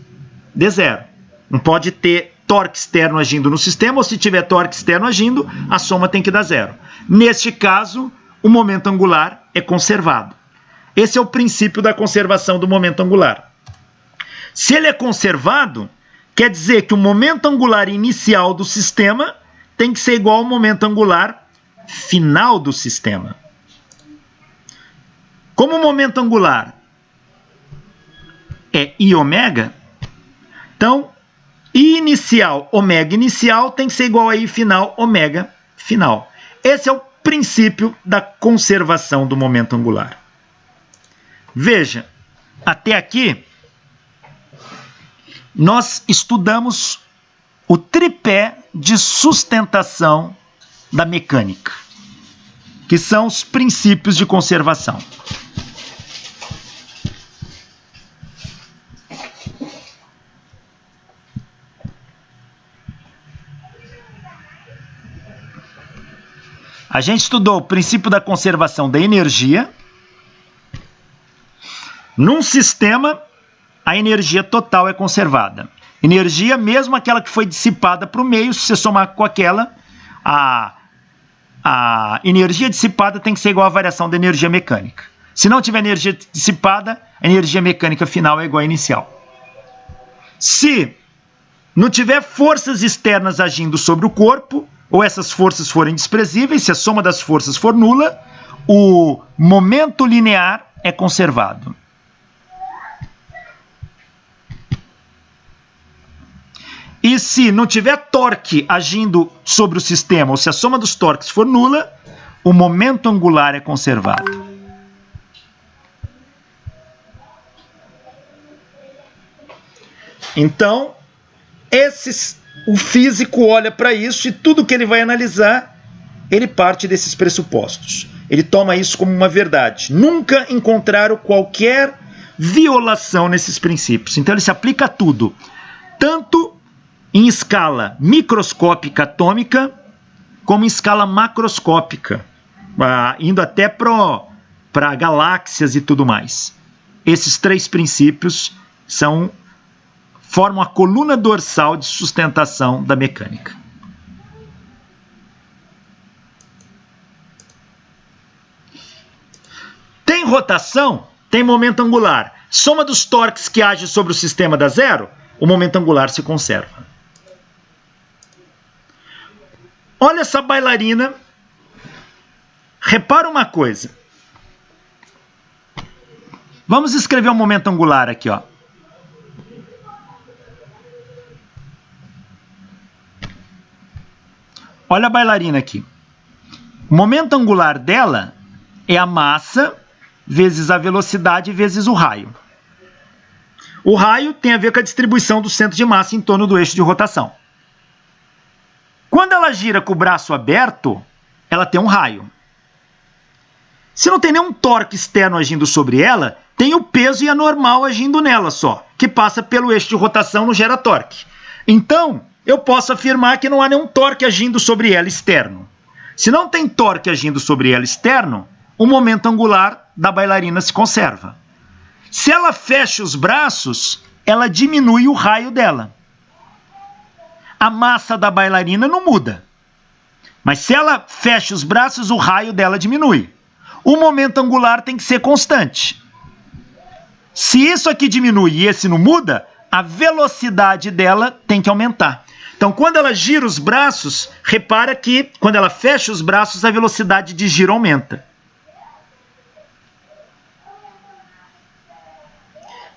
dê zero. Não pode ter torque externo agindo no sistema, ou se tiver torque externo agindo, a soma tem que dar zero. Neste caso, o momento angular é conservado. Esse é o princípio da conservação do momento angular. Se ele é conservado, quer dizer que o momento angular inicial do sistema tem que ser igual ao momento angular final do sistema. Como o momento angular é I ômega, então I inicial, ômega inicial, tem que ser igual a I final, ômega final. Esse é o princípio da conservação do momento angular. Veja, até aqui, nós estudamos o tripé de sustentação da mecânica, que são os princípios de conservação. A gente estudou o princípio da conservação da energia. Num sistema, a energia total é conservada. Energia, mesmo aquela que foi dissipada para o meio, se você somar com aquela, a energia dissipada tem que ser igual à variação da energia mecânica. Se não tiver energia dissipada, a energia mecânica final é igual à inicial. Se não tiver forças externas agindo sobre o corpo, ou essas forças forem desprezíveis, se a soma das forças for nula, o momento linear é conservado. E se não tiver torque agindo sobre o sistema, ou se a soma dos torques for nula, o momento angular é conservado. Então, o físico olha para isso e tudo que ele vai analisar, ele parte desses pressupostos. Ele toma isso como uma verdade. Nunca encontraram qualquer violação nesses princípios. Então, ele se aplica a tudo. Tanto em escala microscópica atômica, como em escala macroscópica, indo até para galáxias e tudo mais. Esses três princípios formam a coluna dorsal de sustentação da mecânica. Tem rotação? tem momento angular. Soma dos torques que agem sobre o sistema dá zero, o momento angular se conserva. Olha essa bailarina. Repara uma coisa. Vamos escrever um momento angular aqui, ó. Olha a bailarina aqui. O momento angular dela é a massa vezes a velocidade vezes o raio. O raio tem a ver com a distribuição do centro de massa em torno do eixo de rotação. Quando ela gira com o braço aberto, ela tem um raio. Se não tem nenhum torque externo agindo sobre ela, tem o peso e a normal agindo nela só, que passa pelo eixo de rotação, não gera torque. Então, eu posso afirmar que não há nenhum torque agindo sobre ela externo. Se não tem torque agindo sobre ela externo, o momento angular da bailarina se conserva. Se ela fecha os braços, ela diminui o raio dela. A massa da bailarina não muda. Mas se ela fecha os braços, o raio dela diminui. O momento angular tem que ser constante. Se isso aqui diminui e esse não muda, a velocidade dela tem que aumentar. Então, quando ela gira os braços, repara que quando ela fecha os braços, a velocidade de giro aumenta.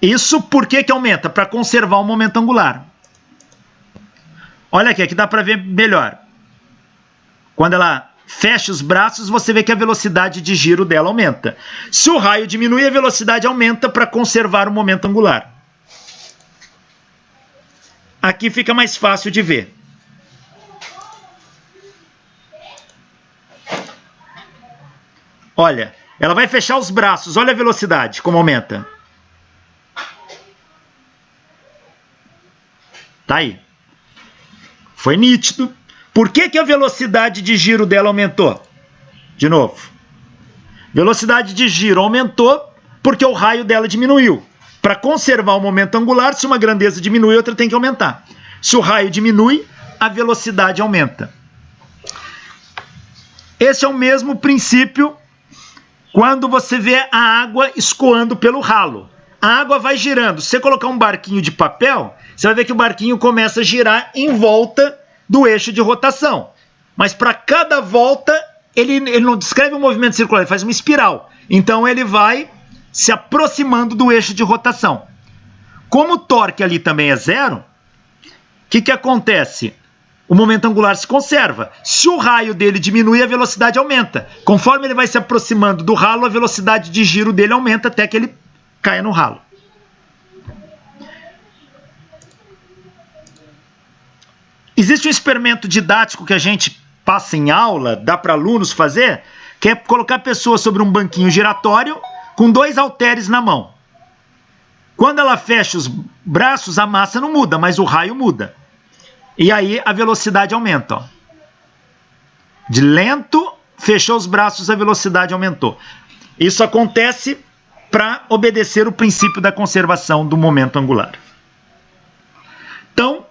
Isso por que aumenta? Para conservar o momento angular. Olha aqui dá para ver melhor. Quando ela fecha os braços, você vê que a velocidade de giro dela aumenta. Se o raio diminui, a velocidade aumenta para conservar o momento angular. Aqui fica mais fácil de ver. Olha, ela vai fechar os braços. Olha a velocidade, como aumenta. Tá aí. Foi nítido. Por que a velocidade de giro dela aumentou? De novo. Velocidade de giro aumentou porque o raio dela diminuiu. Para conservar o momento angular, se uma grandeza diminui, outra tem que aumentar. Se o raio diminui, a velocidade aumenta. Esse é o mesmo princípio quando você vê a água escoando pelo ralo. A água vai girando. Se você colocar um barquinho de papel, você vai ver que o barquinho começa a girar em volta do eixo de rotação. Mas para cada volta, ele não descreve um movimento circular, ele faz uma espiral. Então ele vai se aproximando do eixo de rotação. Como o torque ali também é zero, o que acontece? O momento angular se conserva. Se o raio dele diminui, a velocidade aumenta. Conforme ele vai se aproximando do ralo, a velocidade de giro dele aumenta até que ele caia no ralo. Existe um experimento didático que a gente passa em aula, dá para alunos fazer, que é colocar a pessoa sobre um banquinho giratório com 2 halteres na mão. Quando ela fecha os braços, a massa não muda, mas o raio muda. E aí a velocidade aumenta. Ó. De lento, fechou os braços, a velocidade aumentou. Isso acontece para obedecer o princípio da conservação do momento angular. Então,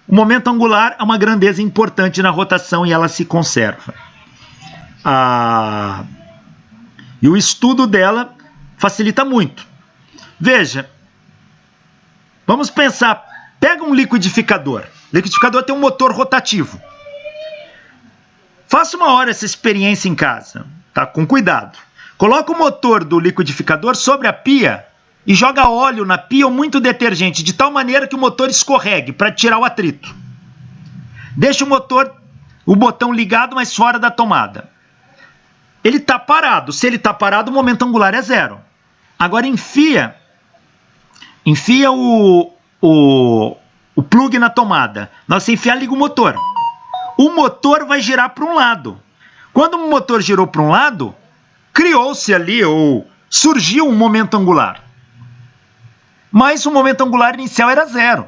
o momento angular é uma grandeza importante na rotação e ela se conserva. E o estudo dela facilita muito. Veja, vamos pensar, pega um liquidificador. O liquidificador tem um motor rotativo. Faça uma hora essa experiência em casa, tá? Com cuidado. Coloca o motor do liquidificador sobre a pia e joga óleo na pia ou muito detergente, de tal maneira que o motor escorregue para tirar o atrito. Deixa o botão ligado, mas fora da tomada. Ele está parado. Se ele está parado, o momento angular é zero. Agora enfia o plug na tomada. Na hora que você enfiar, liga o motor. O motor vai girar para um lado. Quando o motor girou para um lado, criou-se ali, ou surgiu um momento angular. Mas o momento angular inicial era zero.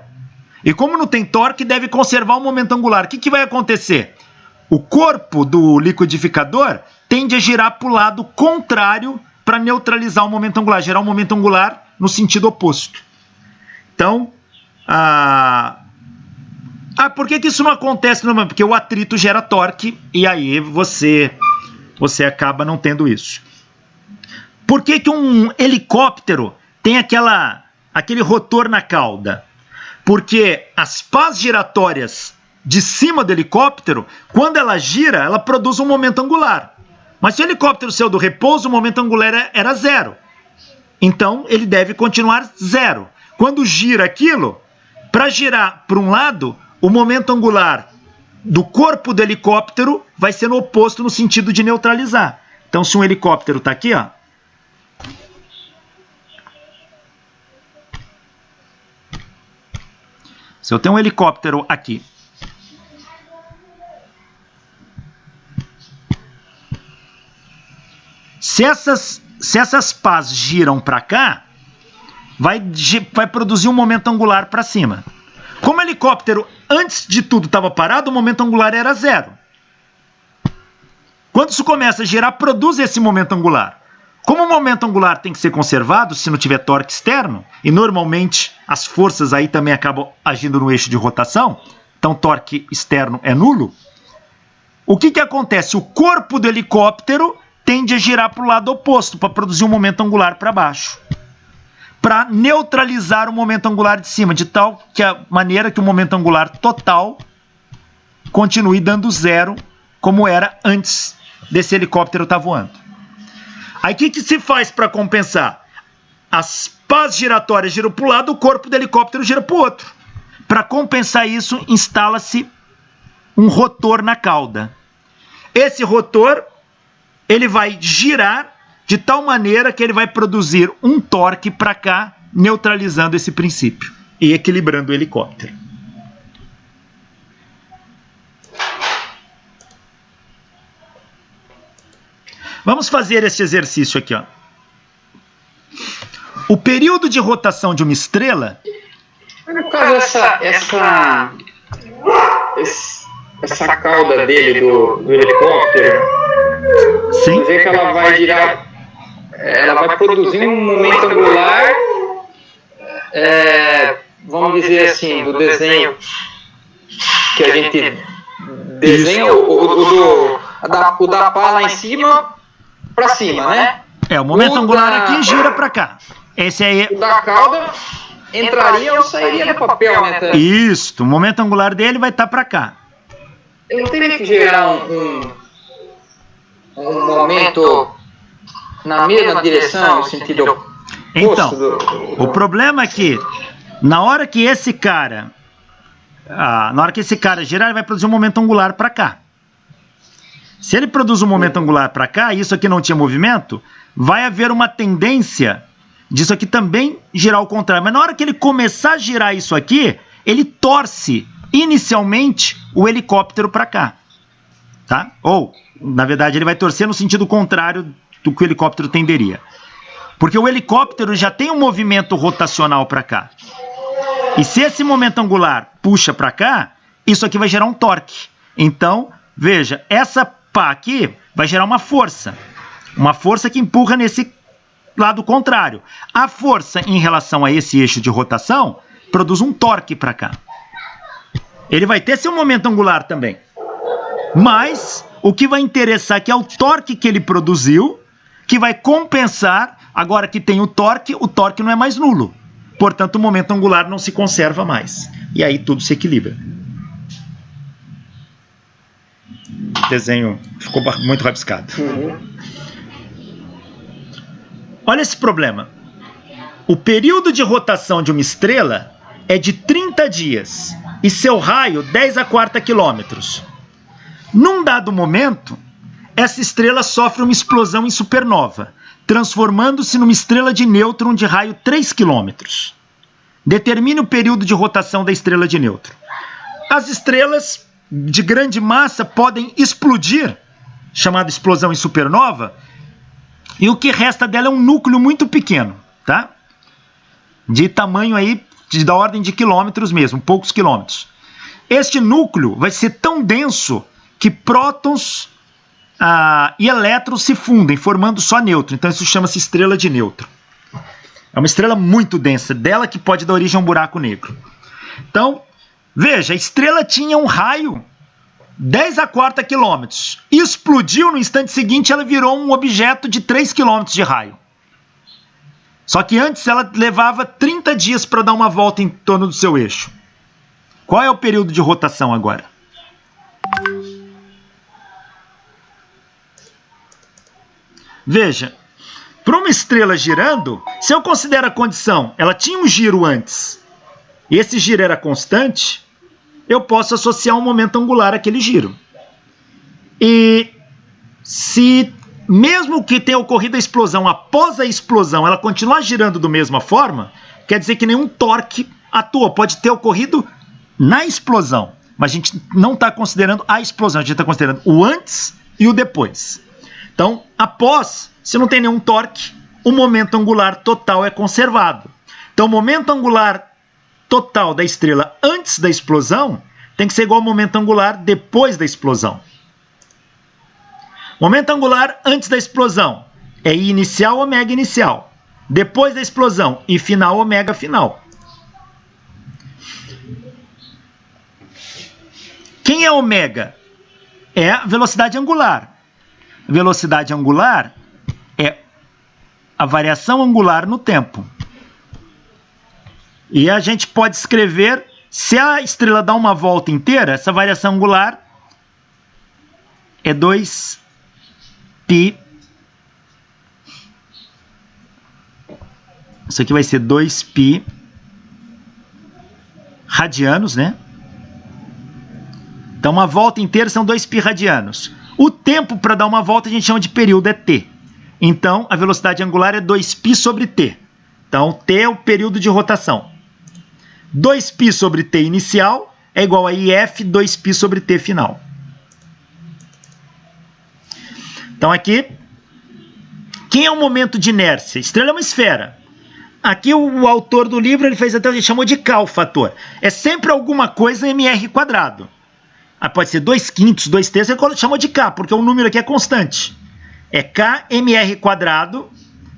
E como não tem torque, deve conservar o momento angular. O que vai acontecer? O corpo do liquidificador tende a girar para o lado contrário para neutralizar o momento angular, gerar um momento angular no sentido oposto. Então, por que isso não acontece normalmente? Porque o atrito gera torque e aí você acaba não tendo isso. Por que que um helicóptero tem aquele rotor na cauda? Porque as pás giratórias de cima do helicóptero, quando ela gira, ela produz um momento angular. Mas se o helicóptero saiu do repouso, o momento angular era zero. Então, ele deve continuar zero. Quando gira aquilo, para girar para um lado, o momento angular do corpo do helicóptero vai ser no oposto, no sentido de neutralizar. Então, se um helicóptero está aqui, ó, se eu tenho um helicóptero aqui, se essas pás giram para cá, vai produzir um momento angular para cima. Como o helicóptero, antes de tudo, estava parado, o momento angular era zero. Quando isso começa a girar, produz esse momento angular. Como o momento angular tem que ser conservado, se não tiver torque externo, e normalmente as forças aí também acabam agindo no eixo de rotação, então torque externo é nulo, o que acontece? O corpo do helicóptero tende a girar para o lado oposto, para produzir um momento angular para baixo, para neutralizar o momento angular de cima, de tal que a maneira que o momento angular total continue dando zero, como era antes desse helicóptero estar voando. Aí o que se faz para compensar? As pás giratórias giram para um lado, o corpo do helicóptero gira para o outro. Para compensar isso, instala-se um rotor na cauda. Esse rotor, ele vai girar de tal maneira que ele vai produzir um torque para cá, neutralizando esse princípio e equilibrando o helicóptero. Vamos fazer esse exercício aqui, ó. O período de rotação de uma estrela... No caso, essa cauda dele do helicóptero, sim, você vê que ela vai girar, ela vai produzir um momento angular, vamos dizer assim, do desenho que a gente desenha, o da pá lá em cima para cima, né? O momento angular aqui gira para cá. Esse aí... O da cauda entraria ou sairia do papel, né? Isso, o momento angular dele vai estar para cá. Eu não teria que gerar um momento na mesma direção, no sentido oposto? Então, o problema é que na hora que esse cara girar, ele vai produzir um momento angular para cá. Se ele produz um momento angular para cá, e isso aqui não tinha movimento, vai haver uma tendência disso aqui também girar ao contrário. Mas na hora que ele começar a girar isso aqui, ele torce inicialmente o helicóptero para cá. Tá? Ou, na verdade, ele vai torcer no sentido contrário do que o helicóptero tenderia. Porque o helicóptero já tem um movimento rotacional para cá. E se esse momento angular puxa para cá, isso aqui vai gerar um torque. Então, veja, essa pá aqui vai gerar uma força que empurra nesse lado contrário. A força em relação a esse eixo de rotação produz um torque para cá. Ele vai ter seu momento angular também. Mas o que vai interessar aqui é o torque que ele produziu, que vai compensar, agora que tem o torque não é mais nulo. Portanto, o momento angular não se conserva mais. E aí tudo se equilibra. O desenho ficou muito rabiscado. Olha esse problema. O período de rotação de uma estrela é de 30 dias e seu raio 10⁴ quilômetros. Num dado momento, essa estrela sofre uma explosão em supernova, transformando-se numa estrela de nêutron de raio 3 quilômetros. Determine o período de rotação da estrela de nêutron. As estrelas de grande massa podem explodir, chamada explosão em supernova, e o que resta dela é um núcleo muito pequeno, tá? De tamanho aí, da ordem de quilômetros mesmo, poucos quilômetros. Este núcleo vai ser tão denso que prótons e elétrons se fundem, formando só nêutron. Então isso chama-se estrela de nêutron. É uma estrela muito densa, dela que pode dar origem a um buraco negro. Então, veja, a estrela tinha um raio 10⁴ quilômetros. Explodiu no instante seguinte, ela virou um objeto de 3 quilômetros de raio. Só que antes ela levava 30 dias para dar uma volta em torno do seu eixo. Qual é o período de rotação agora? Veja, para uma estrela girando, se eu considero a condição, ela tinha um giro antes, e esse giro era constante, eu posso associar um momento angular àquele giro. E se, mesmo que tenha ocorrido a explosão, após a explosão ela continuar girando da mesma forma, quer dizer que nenhum torque atua. Pode ter ocorrido na explosão, mas a gente não está considerando a explosão, a gente está considerando o antes e o depois. Então, após, se não tem nenhum torque, o momento angular total é conservado. Então, o momento angular total da estrela antes da explosão tem que ser igual ao momento angular depois da explosão. Momento angular antes da explosão é I inicial, ômega inicial. Depois da explosão, I final, ômega final. Quem é ômega? É a velocidade angular. Velocidade angular é a variação angular no tempo. E a gente pode escrever, se a estrela dá uma volta inteira, essa variação angular é 2π. Isso aqui vai ser 2π radianos, né? Então, uma volta inteira são 2π radianos. O tempo para dar uma volta a gente chama de período, é t. Então, a velocidade angular é 2π sobre t. Então, t é o período de rotação. 2π sobre t inicial é igual a IF 2π sobre t final. Então, aqui, quem é o momento de inércia? A estrela é uma esfera. Aqui, o autor do livro ele fez até, ele chamou de K o fator. É sempre alguma coisa mr quadrado. Pode ser 2/5, 2/3, ele chamou de K, porque o número aqui é constante. É K mr quadrado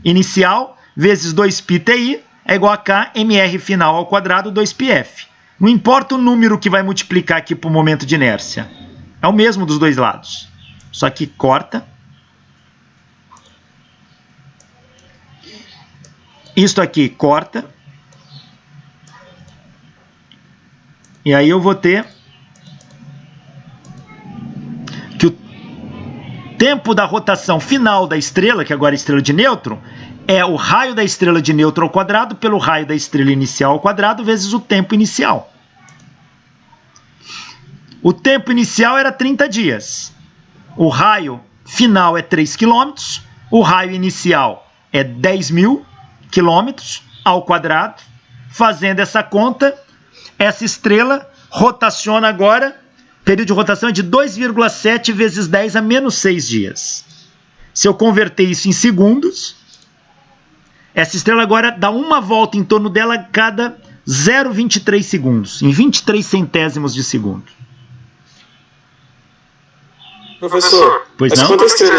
inicial vezes 2πTI é igual a K mr final ao quadrado 2πf. Não importa o número que vai multiplicar aqui para o momento de inércia. É o mesmo dos dois lados. Só que corta. Isto aqui corta. E aí eu vou ter que o tempo da rotação final da estrela, que agora é a estrela de nêutron, é o raio da estrela de nêutron ao quadrado pelo raio da estrela inicial ao quadrado vezes o tempo inicial. O tempo inicial era 30 dias. O raio final é 3 km. O raio inicial é 10.000 km ao quadrado. Fazendo essa conta, essa estrela rotaciona agora, período de rotação é de 2,7 vezes 10 a menos 6 dias. Se eu converter isso em segundos, essa estrela agora dá uma volta em torno dela a cada 0,23 segundos, em 23 centésimos de segundo. Professor, pois mas não? quando a estrela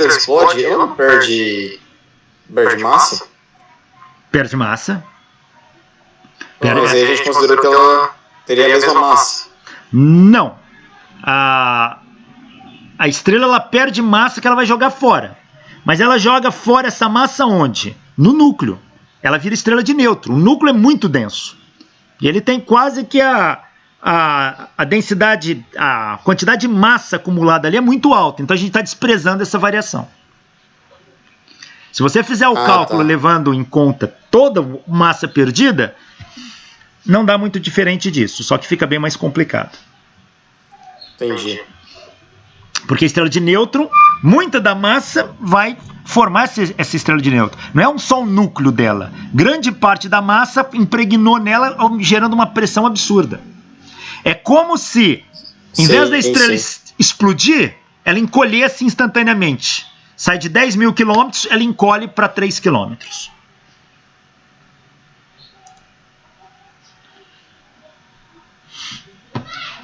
explode, ela não perde massa? Perde massa. Mas aí a gente considerou que ela teria a mesma massa. Não. A estrela ela perde massa que ela vai jogar fora. Mas ela joga fora essa massa onde? No núcleo. Ela vira estrela de nêutron. O núcleo é muito denso. E ele tem quase que a densidade, a quantidade de massa acumulada ali é muito alta. Então a gente está desprezando essa variação. Se você fizer o cálculo levando em conta toda a massa perdida, não dá muito diferente disso. Só que fica bem mais complicado. Entendi. Porque a estrela de nêutron, muita da massa vai formar essa estrela de nêutron. Não é só o núcleo dela. Grande parte da massa impregnou nela, gerando uma pressão absurda. É como se, em vez da estrela explodir, ela encolhesse instantaneamente. Sai de 10.000 quilômetros, ela encolhe para 3 quilômetros.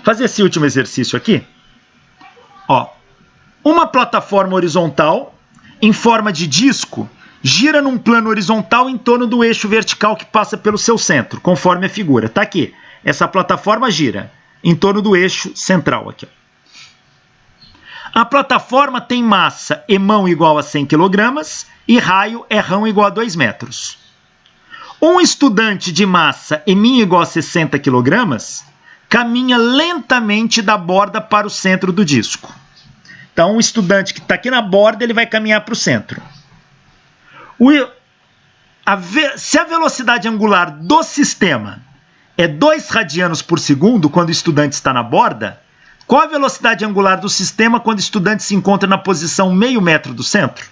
Fazer esse último exercício aqui. Ó, uma plataforma horizontal em forma de disco gira num plano horizontal em torno do eixo vertical que passa pelo seu centro, conforme a figura. Está aqui. Essa plataforma gira em torno do eixo central aqui. A plataforma tem massa e-mão igual a 100 kg e raio e-rão igual a 2 metros. Um estudante de massa e-min igual a 60 kg caminha lentamente da borda para o centro do disco. Então, um estudante que está aqui na borda, ele vai caminhar para o centro. Se a velocidade angular do sistema é 2 radianos por segundo quando o estudante está na borda, qual a velocidade angular do sistema quando o estudante se encontra na posição meio metro do centro?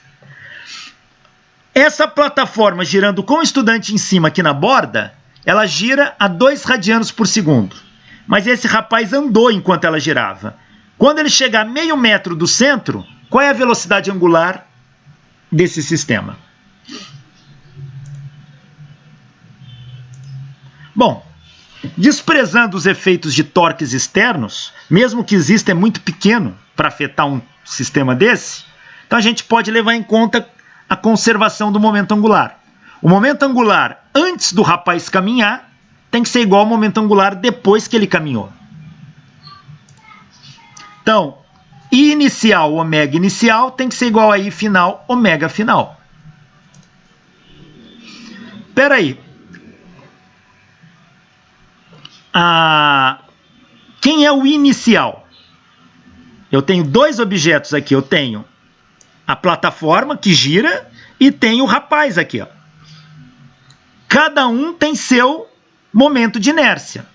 Essa plataforma girando com o estudante em cima aqui na borda, ela gira a 2 radianos por segundo. Mas esse rapaz andou enquanto ela girava. Quando ele chegar a meio metro do centro, qual é a velocidade angular desse sistema? Bom, desprezando os efeitos de torques externos, mesmo que exista é muito pequeno para afetar um sistema desse, então a gente pode levar em conta a conservação do momento angular. O momento angular antes do rapaz caminhar tem que ser igual ao momento angular depois que ele caminhou. Então, I inicial, ômega inicial, tem que ser igual a I final, ômega final. Espera aí. Quem é o inicial? Eu tenho 2 objetos aqui. Eu tenho a plataforma que gira e tenho o rapaz aqui. Ó. Cada um tem seu momento de inércia.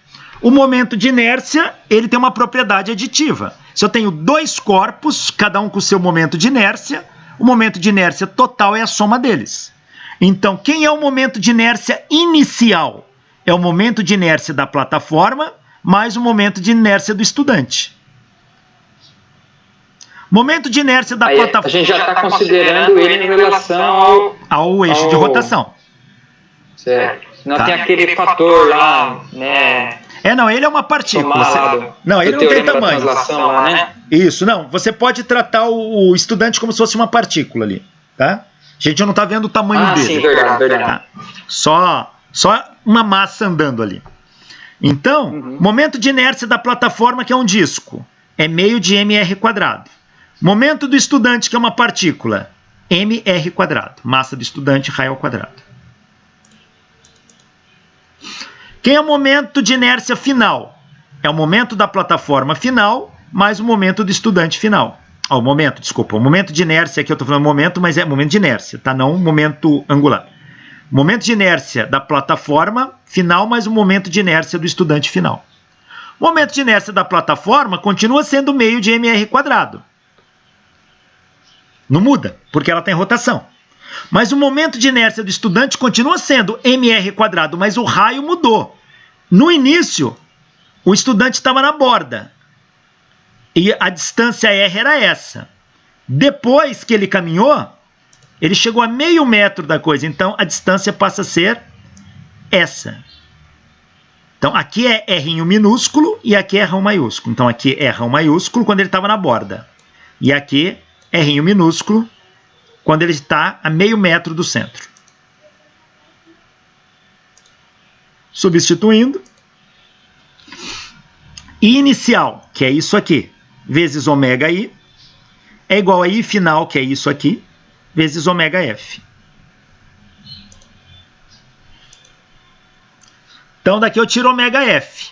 O momento de inércia, ele tem uma propriedade aditiva. Se eu tenho 2 corpos, cada um com seu momento de inércia, o momento de inércia total é a soma deles. Então, quem é o momento de inércia inicial? É o momento de inércia da plataforma mais o momento de inércia do estudante. Momento de inércia da plataforma... A gente já está considerando ele em relação ao eixo de rotação. Certo. Não tem aquele fator lá, né? Não, ele é uma partícula. Não, ele não tem tamanho. Lá, né? Isso, não. Você pode tratar o estudante como se fosse uma partícula ali, tá? A gente não está vendo o tamanho dele. Sim, verdade. Tá? Só uma massa andando ali. Então, momento de inércia da plataforma, que é um disco, é meio de mr². Momento do estudante, que é uma partícula, mr². Massa do estudante, raio ao quadrado. Quem é o momento de inércia final? É o momento da plataforma final mais o momento do estudante final. O momento de inércia, aqui eu estou falando momento, mas é momento de inércia, tá? Não momento angular. Momento de inércia da plataforma final mais o momento de inércia do estudante final. O momento de inércia da plataforma continua sendo meio de mr². Não muda, porque ela tem rotação. Mas o momento de inércia do estudante continua sendo mr², mas o raio mudou. No início, o estudante estava na borda. E a distância R era essa. Depois que ele caminhou, ele chegou a meio metro da coisa. Então, a distância passa a ser essa. Então, aqui é R minúsculo e aqui é R maiúsculo. Então, aqui é R maiúsculo quando ele estava na borda. E aqui é R minúsculo quando ele está a meio metro do centro. Substituindo. I inicial, que é isso aqui, vezes ômega I, é igual a I final, que é isso aqui, vezes ômega F. Então, daqui eu tiro ômega F.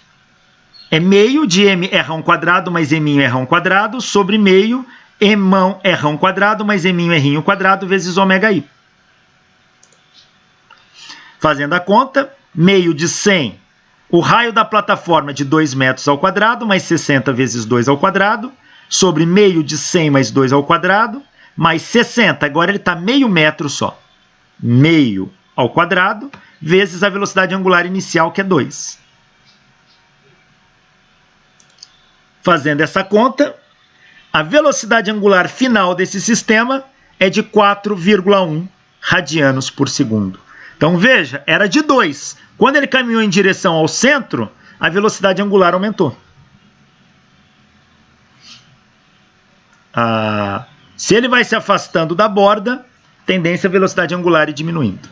É meio de mr² mais mr² sobre meio mr² mais mr² vezes ômega I. Fazendo a conta, meio de 100, o raio da plataforma de 2 metros ao quadrado, mais 60 vezes 2 ao quadrado, sobre meio de 100 mais 2 ao quadrado, mais 60, agora ele está meio metro só. Meio ao quadrado, vezes a velocidade angular inicial, que é 2. Fazendo essa conta, a velocidade angular final desse sistema é de 4,1 radianos por segundo. Então, veja, era de 2. Quando ele caminhou em direção ao centro, a velocidade angular aumentou. Se ele vai se afastando da borda, tendência a velocidade angular ir diminuindo.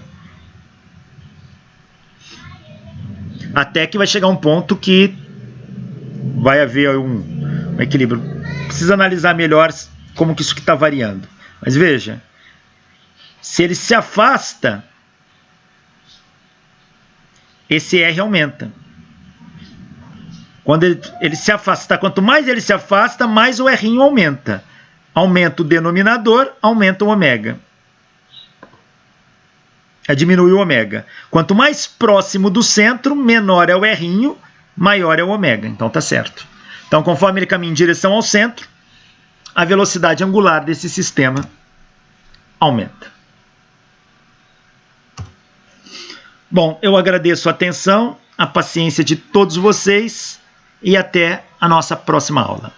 Até que vai chegar um ponto que vai haver um equilíbrio. Precisa analisar melhor como que isso que está variando. Mas veja, se ele se afasta, esse R aumenta. Quando ele se afasta, quanto mais ele se afasta, mais o R aumenta. Aumenta o denominador, aumenta o ômega. Diminui o ômega. Quanto mais próximo do centro, menor é o R, maior é o ômega. Então tá certo. Então, conforme ele caminha em direção ao centro, a velocidade angular desse sistema aumenta. Bom, eu agradeço a atenção, a paciência de todos vocês e até a nossa próxima aula.